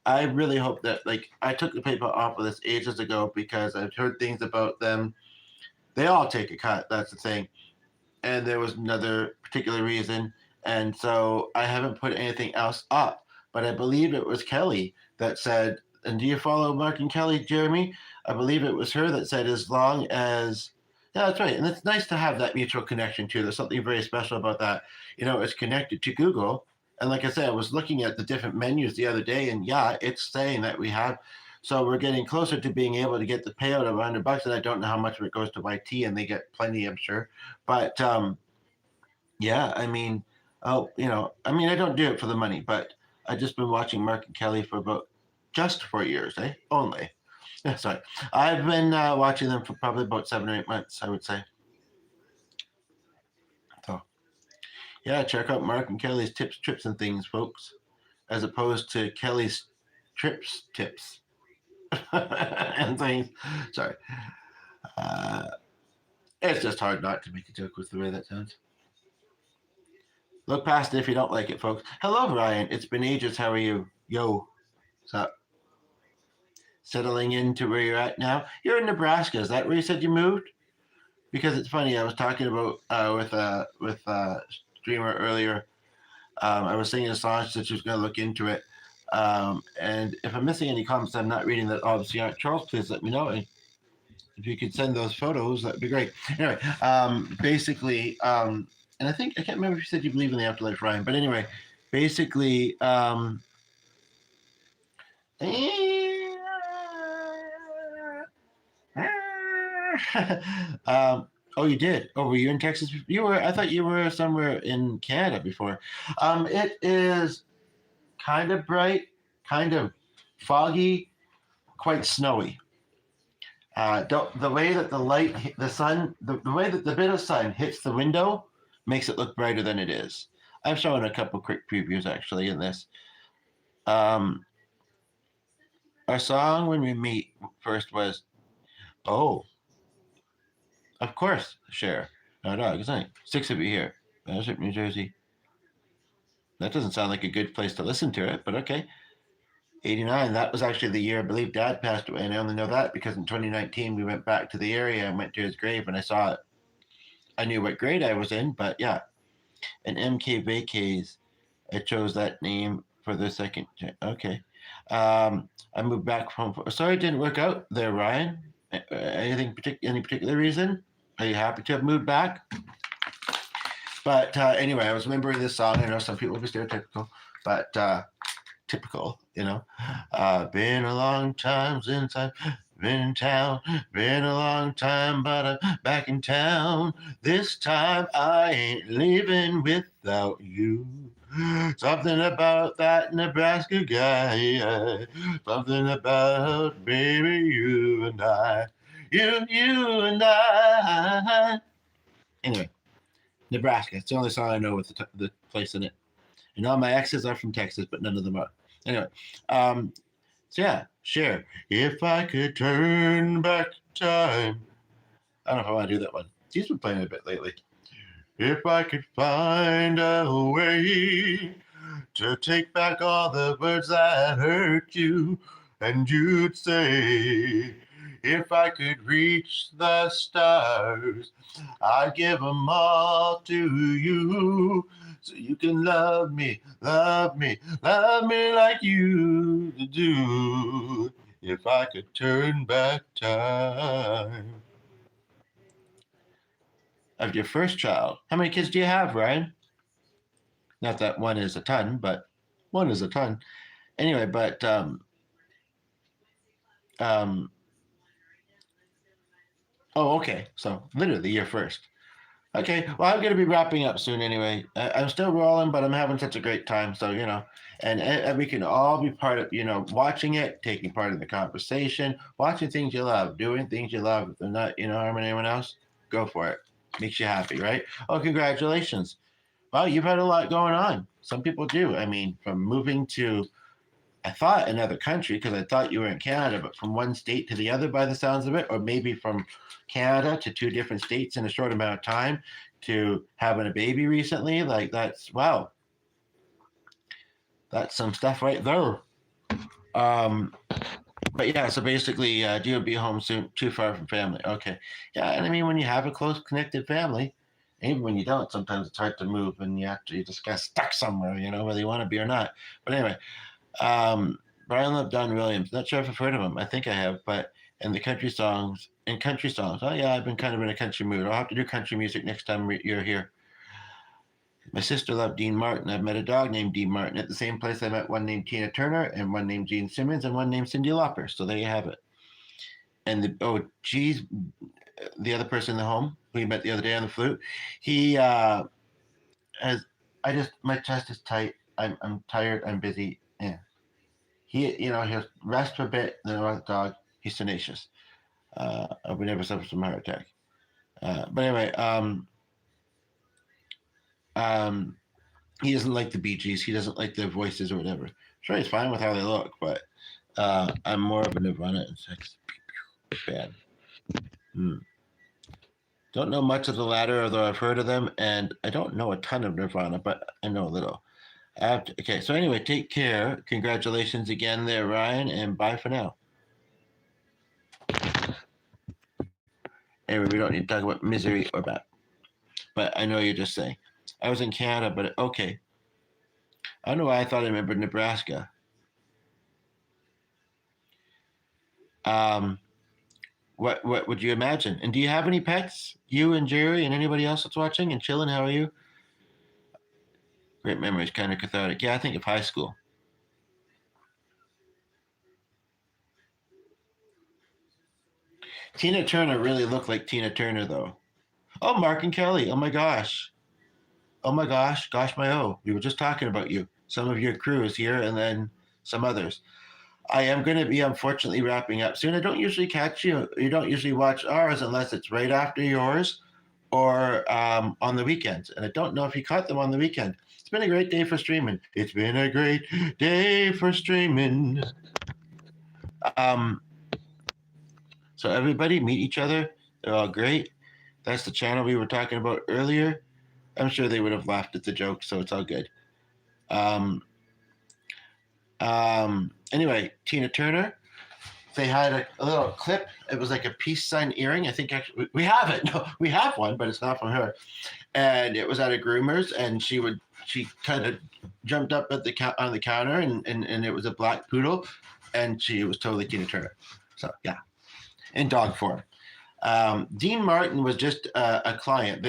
I really hope that, like, I took the paper off of this ages ago because I've heard things about them. They all take a cut. That's the thing. And there was another particular reason. And so I haven't put anything else up. But I believe it was Kelly that said, and do you follow Mark and Kelly, Jeremy? I believe it was her that said, as long as, yeah, that's right. And it's nice to have that mutual connection too. There's something very special about that. You know, it's connected to Google. And like I said, I was looking at the different menus the other day, and yeah, it's saying that we have. So we're getting closer to being able to get the payout of $100. And I don't know how much of it goes to YT, and they get plenty, I'm sure. But yeah, I mean, oh, I mean, I don't do it for the money, but I've just been watching Mark and Kelly for about just 4 years, eh? Only. Yeah, sorry. I've been watching them for probably about 7 or 8 months, I would say. So, yeah, check out Mark and Kelly's tips, trips, and things, folks, as opposed to Kelly's trips, tips, and things. Sorry. Uh, it's just hard not to make a joke with the way that sounds. Look past it if you don't like it, folks. Hello, Ryan. It's been ages. How are you? Yo. What's up? Settling into where you're at now? You're in Nebraska. Is that where you said you moved? Because it's funny. I was talking about with streamer earlier. I was singing a song. She said she was going to look into it. And if I'm missing any comments, I'm not reading that obviously aren't Charles. Please let me know. And if you could send those photos, that'd be great. Anyway, basically, and I think I can't remember if you said you believe in the afterlife, Ryan. But anyway, basically, oh, you did. Oh, were you in Texas? You were. I thought you were somewhere in Canada before. It is kind of bright, kind of foggy, quite snowy. The way that the light, the sun, the way that the bit of sun hits the window makes it look brighter than it is. I've shown a couple quick previews actually in this. Our song when we meet first was, oh, of course, share. No dog, it's not. Six of you here. Bastrop, New Jersey. That doesn't sound like a good place to listen to it, but okay. 89, that was actually the year I believe Dad passed away, and I only know that because in 2019 we went back to the area and went to his grave and I saw it. I knew what grade I was in, but yeah. And MK Vacays, I chose that name for the second. Okay. I moved back from. Sorry, it didn't work out there, Ryan. Any particular reason? Are you happy to have moved back? But anyway, I was remembering this song. I know some people will be stereotypical, but typical, been a long time since I've been in town. Been a long time, but I'm back in town. This time I ain't leaving without you. Something about that Nebraska guy. Something about baby you and I. You and I. Anyway, Nebraska. It's the only song I know with the place in it. And all my exes are from Texas, but none of them are. Anyway, so yeah, share. If I could turn back time. I don't know if I want to do that one. He's been playing a bit lately. If I could find a way to take back all the words that hurt you. And you'd say, if I could reach the stars, I'd give them all to you. So you can love me, love me, love me like you do. If I could turn back time. Of your first child. How many kids do you have, Ryan? Not that one is a ton, but one is a ton. Anyway, but oh, okay. So literally your first. Okay, well, I'm going to be wrapping up soon anyway. I'm still rolling, but I'm having such a great time. So, and we can all be part of, watching it, taking part in the conversation, watching things you love, doing things you love. If they're not, harming anyone else, go for it. Makes you happy, right? Oh, congratulations. Well, you've had a lot going on. Some people do. I mean, from moving to, I thought another country because I thought you were in Canada, but from one state to the other by the sounds of it, or maybe from Canada to two different states in a short amount of time to having a baby recently. Like wow. That's some stuff right there. But yeah, so basically, do you be home soon, too far from family? Okay. Yeah, and I mean, when you have a close connected family, even when you don't, sometimes it's hard to move and you just get stuck somewhere, whether you want to be or not. But anyway, Brian Love Don Williams. Not sure if I've heard of him. I think I have, but and the country songs. Oh yeah, I've been kind of in a country mood. I'll have to do country music next time you're here. My sister loved Dean Martin. I've met a dog named Dean Martin at the same place I met one named Tina Turner and one named Gene Simmons and one named Cyndi Lauper. So there you have it. And the other person in the home who we met the other day on the flute, he my chest is tight. I'm tired. I'm busy. Yeah. He'll rest for a bit. Then I want the dog. He's tenacious. We never suffered from a heart attack. But anyway, he doesn't like the Bee Gees. He doesn't like their voices or whatever. Sure, he's fine with how they look, but I'm more of a Nirvana and Sex fan. Don't know much of the latter, although I've heard of them, and I don't know a ton of Nirvana, but I know a little. Okay, so anyway, take care. Congratulations again there, Ryan, and bye for now. Anyway, we don't need to talk about misery or bad. But I know you're just saying. I was in Canada, but okay. I don't know why I thought I remembered Nebraska. What would you imagine? And do you have any pets? You and Jerry and anybody else that's watching and chilling? How are you? Great memories, kind of cathartic. Yeah, I think of high school. Tina Turner really looked like Tina Turner, though. Oh, Mark and Kelly. Oh my gosh. Oh my gosh. Gosh, my oh. We were just talking about you. Some of your crew is here, and then some others. I am going to be unfortunately wrapping up soon. I don't usually catch you. You don't usually watch ours unless it's right after yours or on the weekends. And I don't know if you caught them on the weekend. It's been a great day for streaming. It's been a great day for streaming. So everybody meet each other. They're all great. That's the channel we were talking about earlier. I'm sure they would have laughed at the joke, so it's all good. Anyway, Tina Turner. They had a little clip. It was like a peace sign earring. I think actually we have it. No, we have one, but it's not from her. And it was at a groomer's, and she kind of jumped up at on the counter, and it was a black poodle, and she was totally Tina Turner. So yeah, in dog form. Dean Martin was just a client.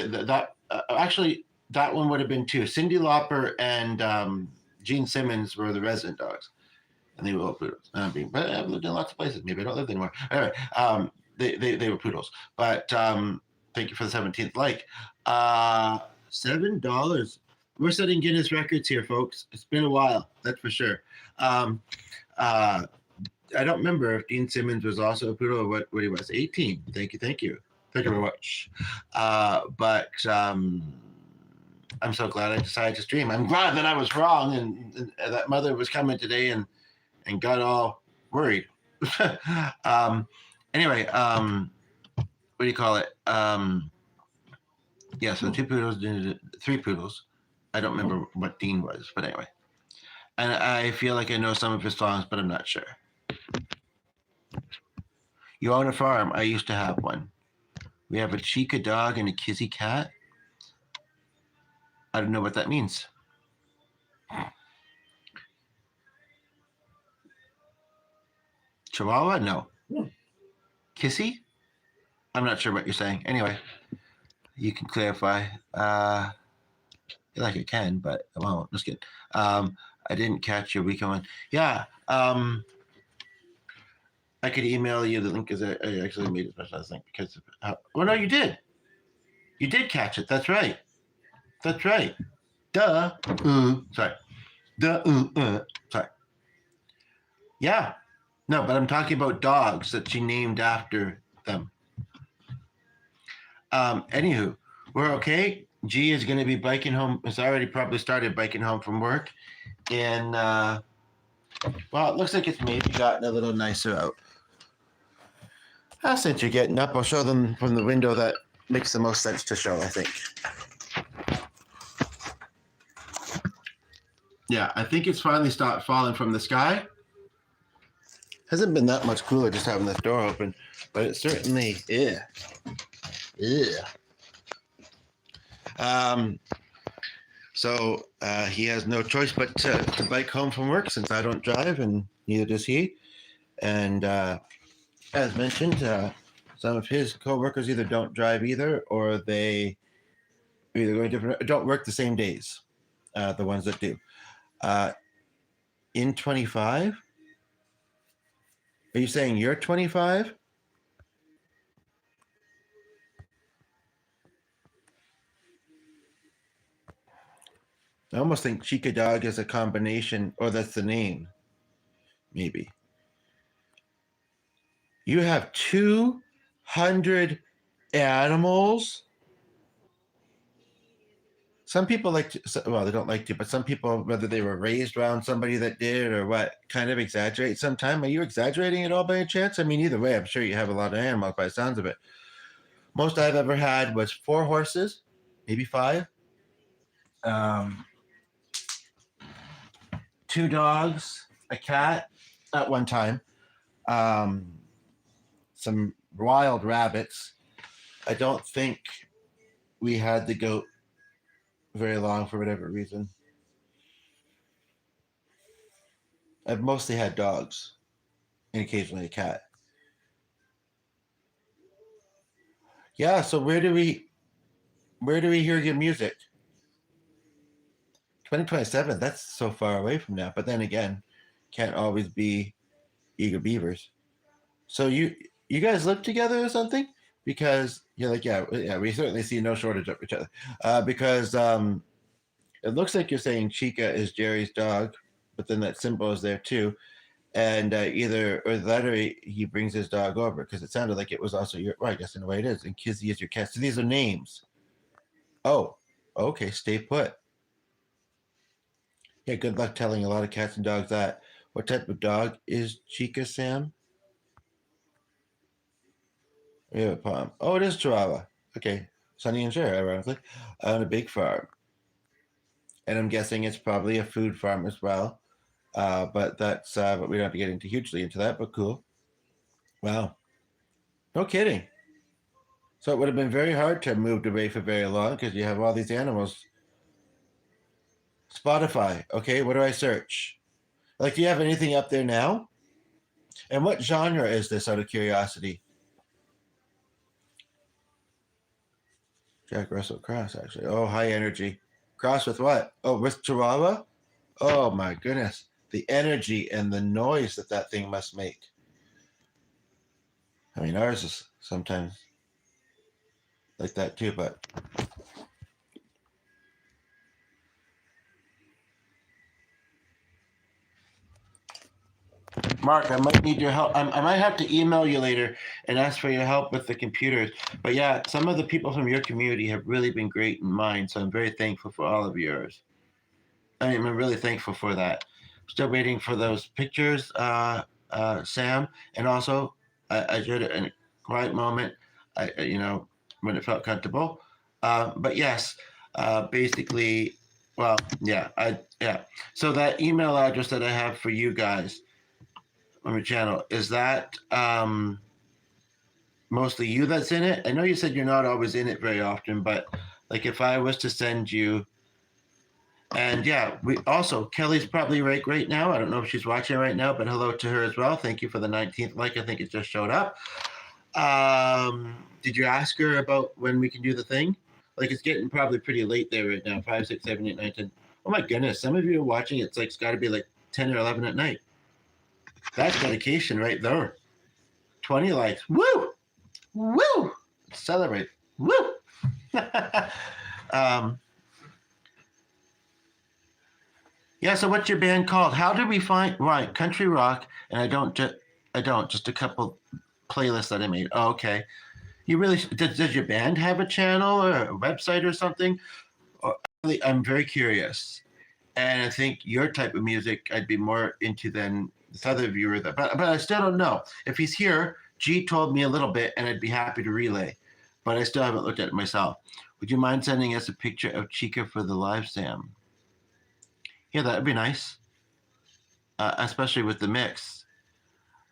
Actually, that one would have been two. Cyndi Lauper and Gene Simmons were the resident dogs. And they were all poodles. But I've lived in lots of places. Maybe I don't live anymore. Anyway, they were poodles. But thank you for the 17th like. $7. We're setting Guinness records here, folks. It's been a while, that's for sure. I don't remember if Gene Simmons was also a poodle or what he was. 18. Thank you. Thank you very much. But I'm so glad I decided to stream. I'm glad that I was wrong and that mother was coming today and got all worried. Anyway, what do you call it? Yeah, so 2 poodles, 3 poodles. I don't remember what Dean was, but anyway. And I feel like I know some of his songs, but I'm not sure. You own a farm. I used to have one. We have a Chica dog and a Kizzy cat. I don't know what that means. Chihuahua? No. Kissy? I'm not sure what you're saying. Anyway, you can clarify. I feel like I can, but I won't. Just kidding. I didn't catch your weekend one. Yeah. I could email you the link because I actually made a specialized link because. Oh no, you did. You did catch it. That's right. That's right. Duh. Sorry. Duh. Sorry. Yeah. No, but I'm talking about dogs that she named after them. Anywho, we're okay. G is going to be biking home. It's already probably started biking home from work. And, well, it looks like it's maybe gotten a little nicer out. Since you're getting up, I'll show them from the window that makes the most sense to show, I think. Yeah, I think it's finally stopped falling from the sky. Hasn't been that much cooler just having this door open, but it certainly is. Yeah. So he has no choice but to bike home from work since I don't drive and neither does he. And as mentioned, some of his coworkers either don't drive either or they either go different, don't work the same days. The ones that do. In 25? Are you saying you're 25? I almost think Chica Dog is a combination, or that's the name. Maybe. You have 200 animals? Some people like to, well, they don't like to, but some people, whether they were raised around somebody that did or what, kind of exaggerate sometime. Are you exaggerating at all by a chance? I mean, either way, I'm sure you have a lot of animals by the sounds of it. Most I've ever had was 4 horses, maybe 5. 2 dogs, a cat at one time, some wild rabbits. I don't think we had the goat very long for whatever reason. I've mostly had dogs and occasionally a cat. Yeah, so where do we hear your music? 2027, that's so far away from now. But then again, can't always be eager beavers. So you guys live together or something? Because you're like, yeah, we certainly see no shortage of each other. Because it looks like you're saying Chica is Jerry's dog, but then that symbol is there too. And either or that or he brings his dog over because it sounded like it was also your. Well, I guess in a way it is. And Kizzy is your cat. So these are names. Oh, okay. Stay put. Yeah, good luck telling a lot of cats and dogs that. What type of dog is Chica, Sam? We have a palm. Oh, it is Chihuahua. Okay. Sonny and Cher, ironically, on a big farm. And I'm guessing it's probably a food farm as well. But that's, but we don't have to get into hugely into that, but cool. Wow. No kidding. So it would have been very hard to have moved away for very long because you have all these animals. Spotify. Okay, what do I search? Like, do you have anything up there now? And what genre is this out of curiosity? Jack Russell Cross, actually. Oh, high energy. Cross with what? Oh, with Chihuahua? Oh, my goodness. The energy and the noise that thing must make. I mean, ours is sometimes like that too, but Mark, I might need your help. I might have to email you later and ask for your help with the computers. But yeah, some of the people from your community have really been great in mine, so I'm very thankful for all of yours. I'm really thankful for that. Still waiting for those pictures, Sam, and also I did it in a quiet moment. When it felt comfortable. But yes, basically, Well, yeah, yeah. So that email address that I have for you guys on my channel, is that mostly you that's in it? I know you said you're not always in it very often, but like if I was to send you, and yeah, we also, Kelly's probably right now. I don't know if she's watching right now, but hello to her as well. Thank you for the 19th like. I think it just showed up. Did you ask her about when we can do the thing? Like it's getting probably pretty late there right now. 5, 6, 7, 8, 9, 10. Oh my goodness, some of you are watching. It's got to be like 10 or 11 at night. That's dedication right there. 20 likes. Woo! Woo! Celebrate. Woo! Yeah, so what's your band called? How did we find right country rock? And I don't just a couple playlists that I made. Oh, okay. You really does your band have a channel or a website or something? I'm very curious, and I think your type of music I'd be more into than this other viewer. But I still don't know if he's here. G told me a little bit, and I'd be happy to relay, but I still haven't looked at it myself. Would you mind sending us a picture of Chica for the live, Sam? Yeah, that'd be nice, especially with the mix.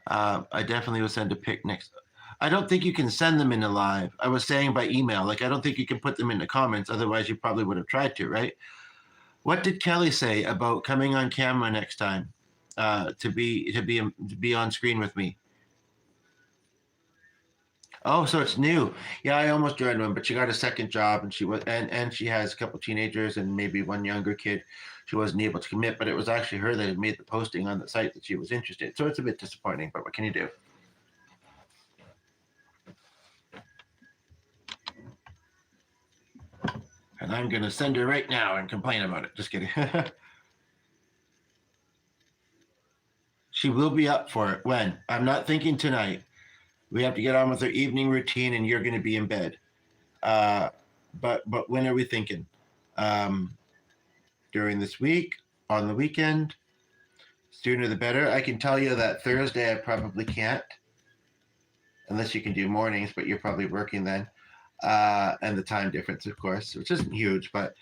I definitely will send a pic next. I don't think you can send them in a live. I was saying by email. Like, I don't think you can put them in the comments. Otherwise, you probably would have tried to, right? What did Kelly say about coming on camera next time to be on screen with me? Oh, so it's new. Yeah, I almost joined one, but she got a second job, and she has a couple teenagers and maybe one younger kid. She wasn't able to commit, but it was actually her that had made the posting on the site that she was interested. So it's a bit disappointing, but what can you do? And I'm going to send her right now and complain about it. Just kidding. She will be up for it. When? I'm not thinking tonight. We have to get on with our evening routine, and you're going to be in bed. But when are we thinking? During this week, on the weekend, sooner the better. I can tell you that Thursday I probably can't, unless you can do mornings, but you're probably working then. And the time difference, of course, which isn't huge, but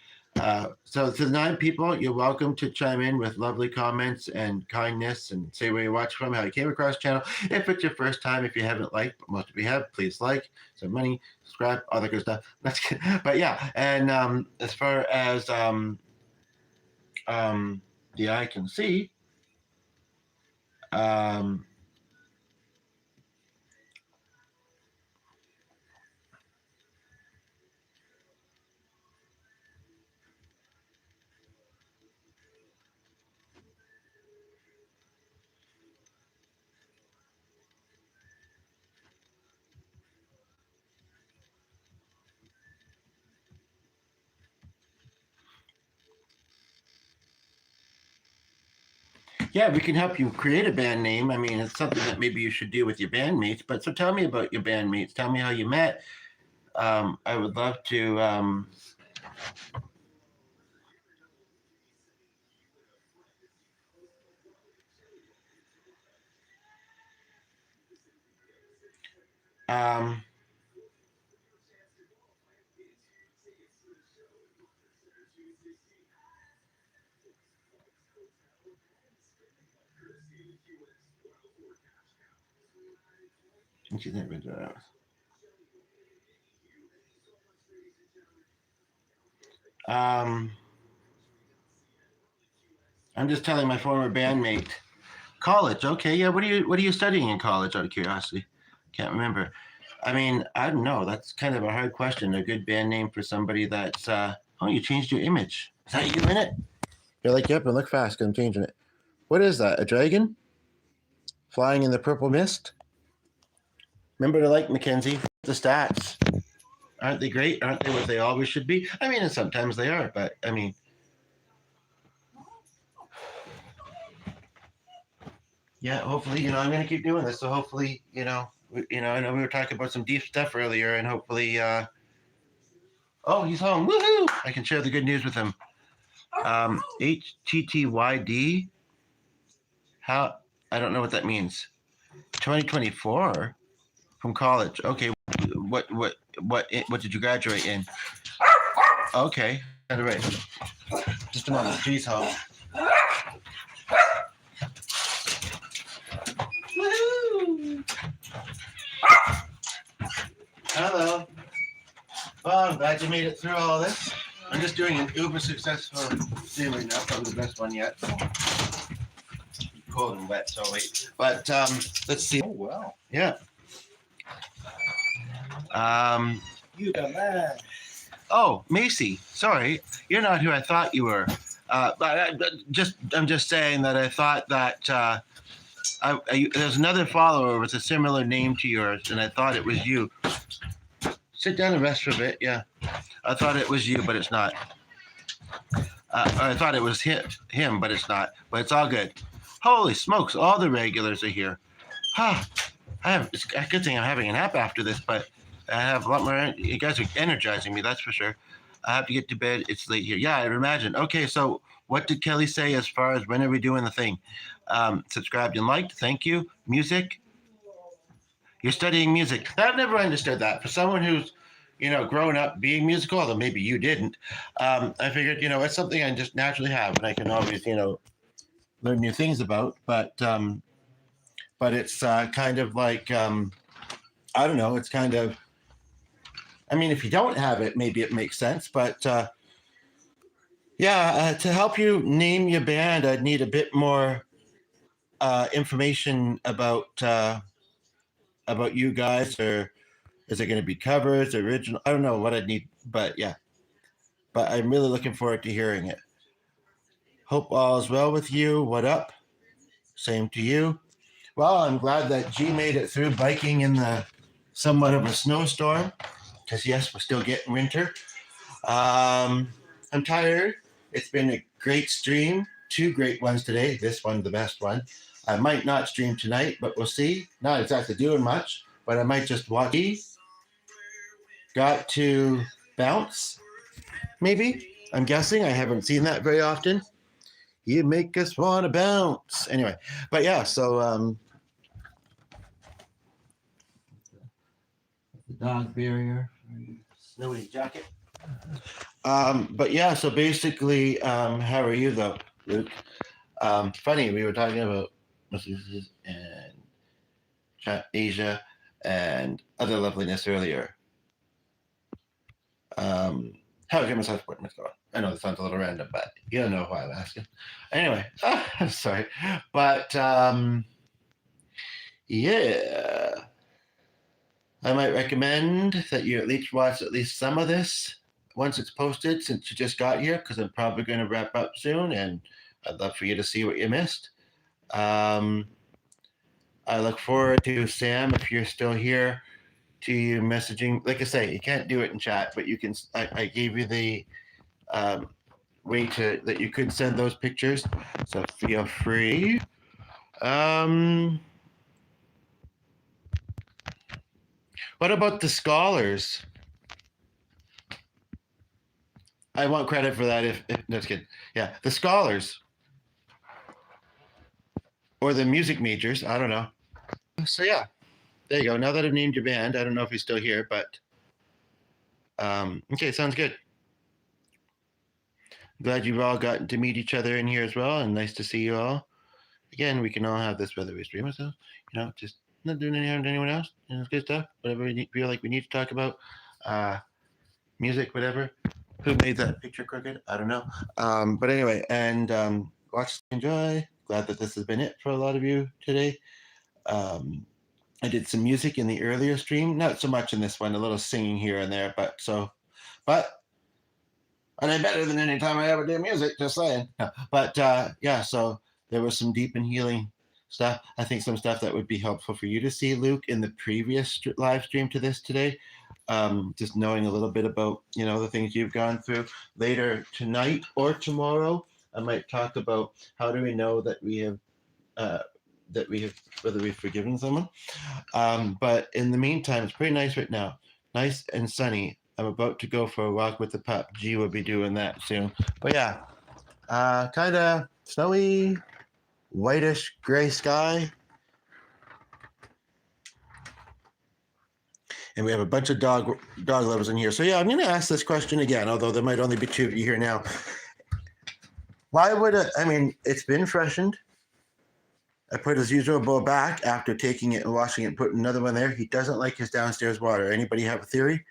so to the 9 people, you're welcome to chime in with lovely comments and kindness and say where you watch from, how you came across the channel. If it's your first time, if you haven't liked, but most of you have, please like, some money, subscribe, all that good stuff. That's good. But yeah, and as far as the eye can see, yeah, we can help you create a band name. I mean, it's something that maybe you should do with your bandmates. But so tell me about your bandmates. Tell me how you met. I would love to. She's never been to that. I'm just telling my former bandmate. College, okay, yeah. What are you studying in college? Out of curiosity, can't remember. I mean, I don't know. That's kind of a hard question. A good band name for somebody that's. Oh, you changed your image. Is that you in it? You're like, yep, and look fast, 'cause I'm changing it. What is that? A dragon flying in the purple mist? Remember to like, Mackenzie. The stats. Aren't they great? Aren't they what they always should be? I mean, and sometimes they are, but I mean, yeah. Hopefully, I'm going to keep doing this. So hopefully, I know we were talking about some deep stuff earlier, and hopefully, oh, he's home. Woohoo! I can share the good news with him. HTTYD. How? I don't know what that means. 2024 from college. Okay. What did you graduate in? Okay. By the way, just a moment. G's home. Woohoo! Hello. Well, I'm glad you made it through all this. I'm just doing an uber successful stream right now. Probably the best one yet. Cold and wet, so wait. But let's see. Oh, wow. Yeah. You the man. Oh, Macy. Sorry, you're not who I thought you were. I'm just saying that I thought that there's another follower with a similar name to yours, and I thought it was you. Sit down and rest for a bit. Yeah, I thought it was you, but it's not. I thought it was him, but it's not. But it's all good. Holy smokes! All the regulars are here. It's a good thing I'm having a nap after this, but I have a lot more. You guys are energizing me, that's for sure. I have to get to bed. It's late here. Yeah, I imagine. Okay, so what did Kelly say as far as when are we doing the thing? Subscribed and liked. Thank you. Music. You're studying music. I've never understood that. For someone who's, grown up being musical, although maybe you didn't, I figured, it's something I just naturally have, and I can always, learn new things about. But it's kind of like, I don't know. It's kind of, if you don't have it, maybe it makes sense. But to help you name your band, I'd need a bit more information about you guys. Or is it going to be covers, original? I don't know what I'd need, but yeah. But I'm really looking forward to hearing it. Hope all is well with you. What up? Same to you. Well, I'm glad that G made it through biking in the somewhat of a snowstorm. Because yes, we're still getting winter. I'm tired. It's been a great stream. 2 great ones today. This one, the best one. I might not stream tonight, but we'll see. Not exactly doing much, but I might just watch. Got to bounce, maybe. I'm guessing. I haven't seen that very often. You make us want to bounce. Anyway, but yeah, so the dog barrier. Snowy jacket. But yeah, so basically, how are you though, Luke? Funny, we were talking about Massachusetts and Asia and other loveliness earlier. How is your massage appointment going? I know this sounds a little random, but you don't know why I'm asking. Anyway, I'm sorry. But yeah. I might recommend that you at least watch at least some of this once it's posted, since you just got here, because I'm probably going to wrap up soon, and I'd love for you to see what you missed. I look forward to, Sam, if you're still here, to you messaging. Like I say, you can't do it in chat, but you can. I gave you the way that you could send those pictures, so feel free. What about the scholars? I want credit for that. If no, just kidding. Yeah, the scholars or the music majors. I don't know. So yeah, there you go. Now that I've named your band, I don't know if he's still here, but okay, sounds good. Glad you've all gotten to meet each other in here as well, and nice to see you all. Again, we can all have this whether we stream ourselves, just not doing any harm to anyone else. It's good stuff. Whatever we feel like we need to talk about, music, whatever. Who made that picture crooked? I don't know. But anyway, and watch, enjoy. Glad that this has been it for a lot of you today. I did some music in the earlier stream, not so much in this one. A little singing here and there, but and I'm better than any time I ever do music. Just saying. No, but yeah, so there was some deep and healing stuff. I think some stuff that would be helpful for you to see, Luke, in the previous live stream to this today. Just knowing a little bit about, the things you've gone through. Later tonight or tomorrow, I might talk about how do we know that we have, whether we've forgiven someone. But in the meantime, it's pretty nice right now. Nice and sunny. I'm about to go for a walk with the pup. G will be doing that soon. But yeah, kind of snowy, whitish gray sky. And we have a bunch of dog lovers in here. So yeah, I'm going to ask this question again, although there might only be two of you here now. Why would it's been freshened. I put his usual bowl back after taking it and washing it and putting another one there. He doesn't like his downstairs water. Anybody have a theory?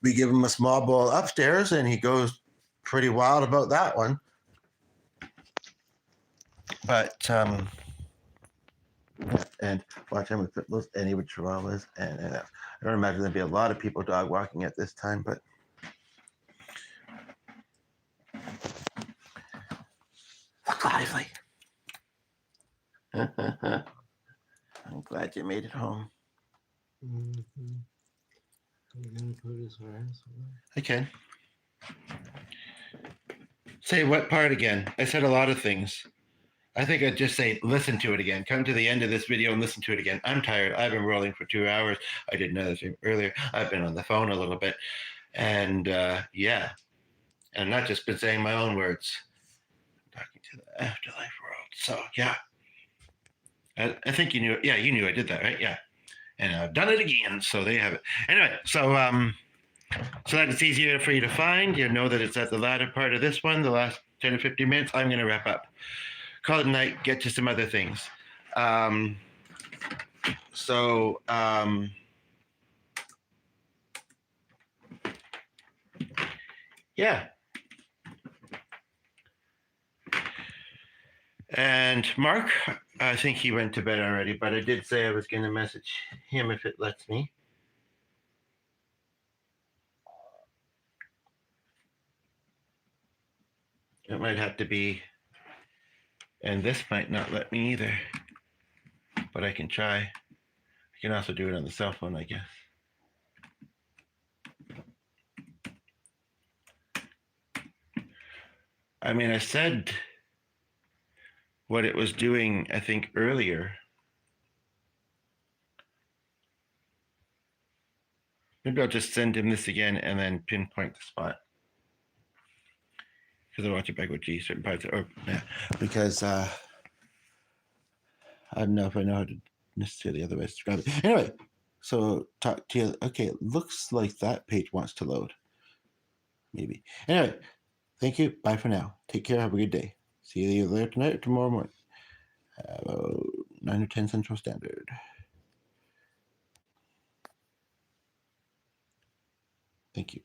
We give him a small bowl upstairs and he goes pretty wild about that one. But and watch him with pitbulls and with chihuahuas, and I don't imagine there'd be a lot of people dog walking at this time, but look lively. I'm glad you made it home. Mm-hmm. You're gonna put his arms away? I can. Say what part again? I said a lot of things. I think I'd just say, listen to it again. Come to the end of this video and listen to it again. I'm tired. I've been rolling for 2 hours. I did another thing earlier. I've been on the phone a little bit. And yeah. And not just been saying my own words. I'm talking to the afterlife world. So yeah. I think you knew. Yeah, you knew I did that, right? Yeah. And I've done it again. So there you have it. Anyway, so that it's easier for you to find. You know that it's at the latter part of this one, the last 10 or 15 minutes. I'm going to wrap up. Call it a night, get to some other things. Yeah. And Mark, I think he went to bed already, but I did say I was going to message him if it lets me. It might have to be, and this might not let me either, but I can try. I can also do it on the cell phone, I guess. I mean, I said what it was doing, I think, earlier. Maybe I'll just send him this again and then pinpoint the spot. Because I want you back with G, certain parts, or yeah, because I don't know if I know how to necessarily otherwise describe it. Anyway, so talk to you. Okay, it looks like that page wants to load. Maybe. Anyway, thank you. Bye for now. Take care. Have a good day. See you either later tonight or tomorrow morning. 9 or 10 Central Standard. Thank you.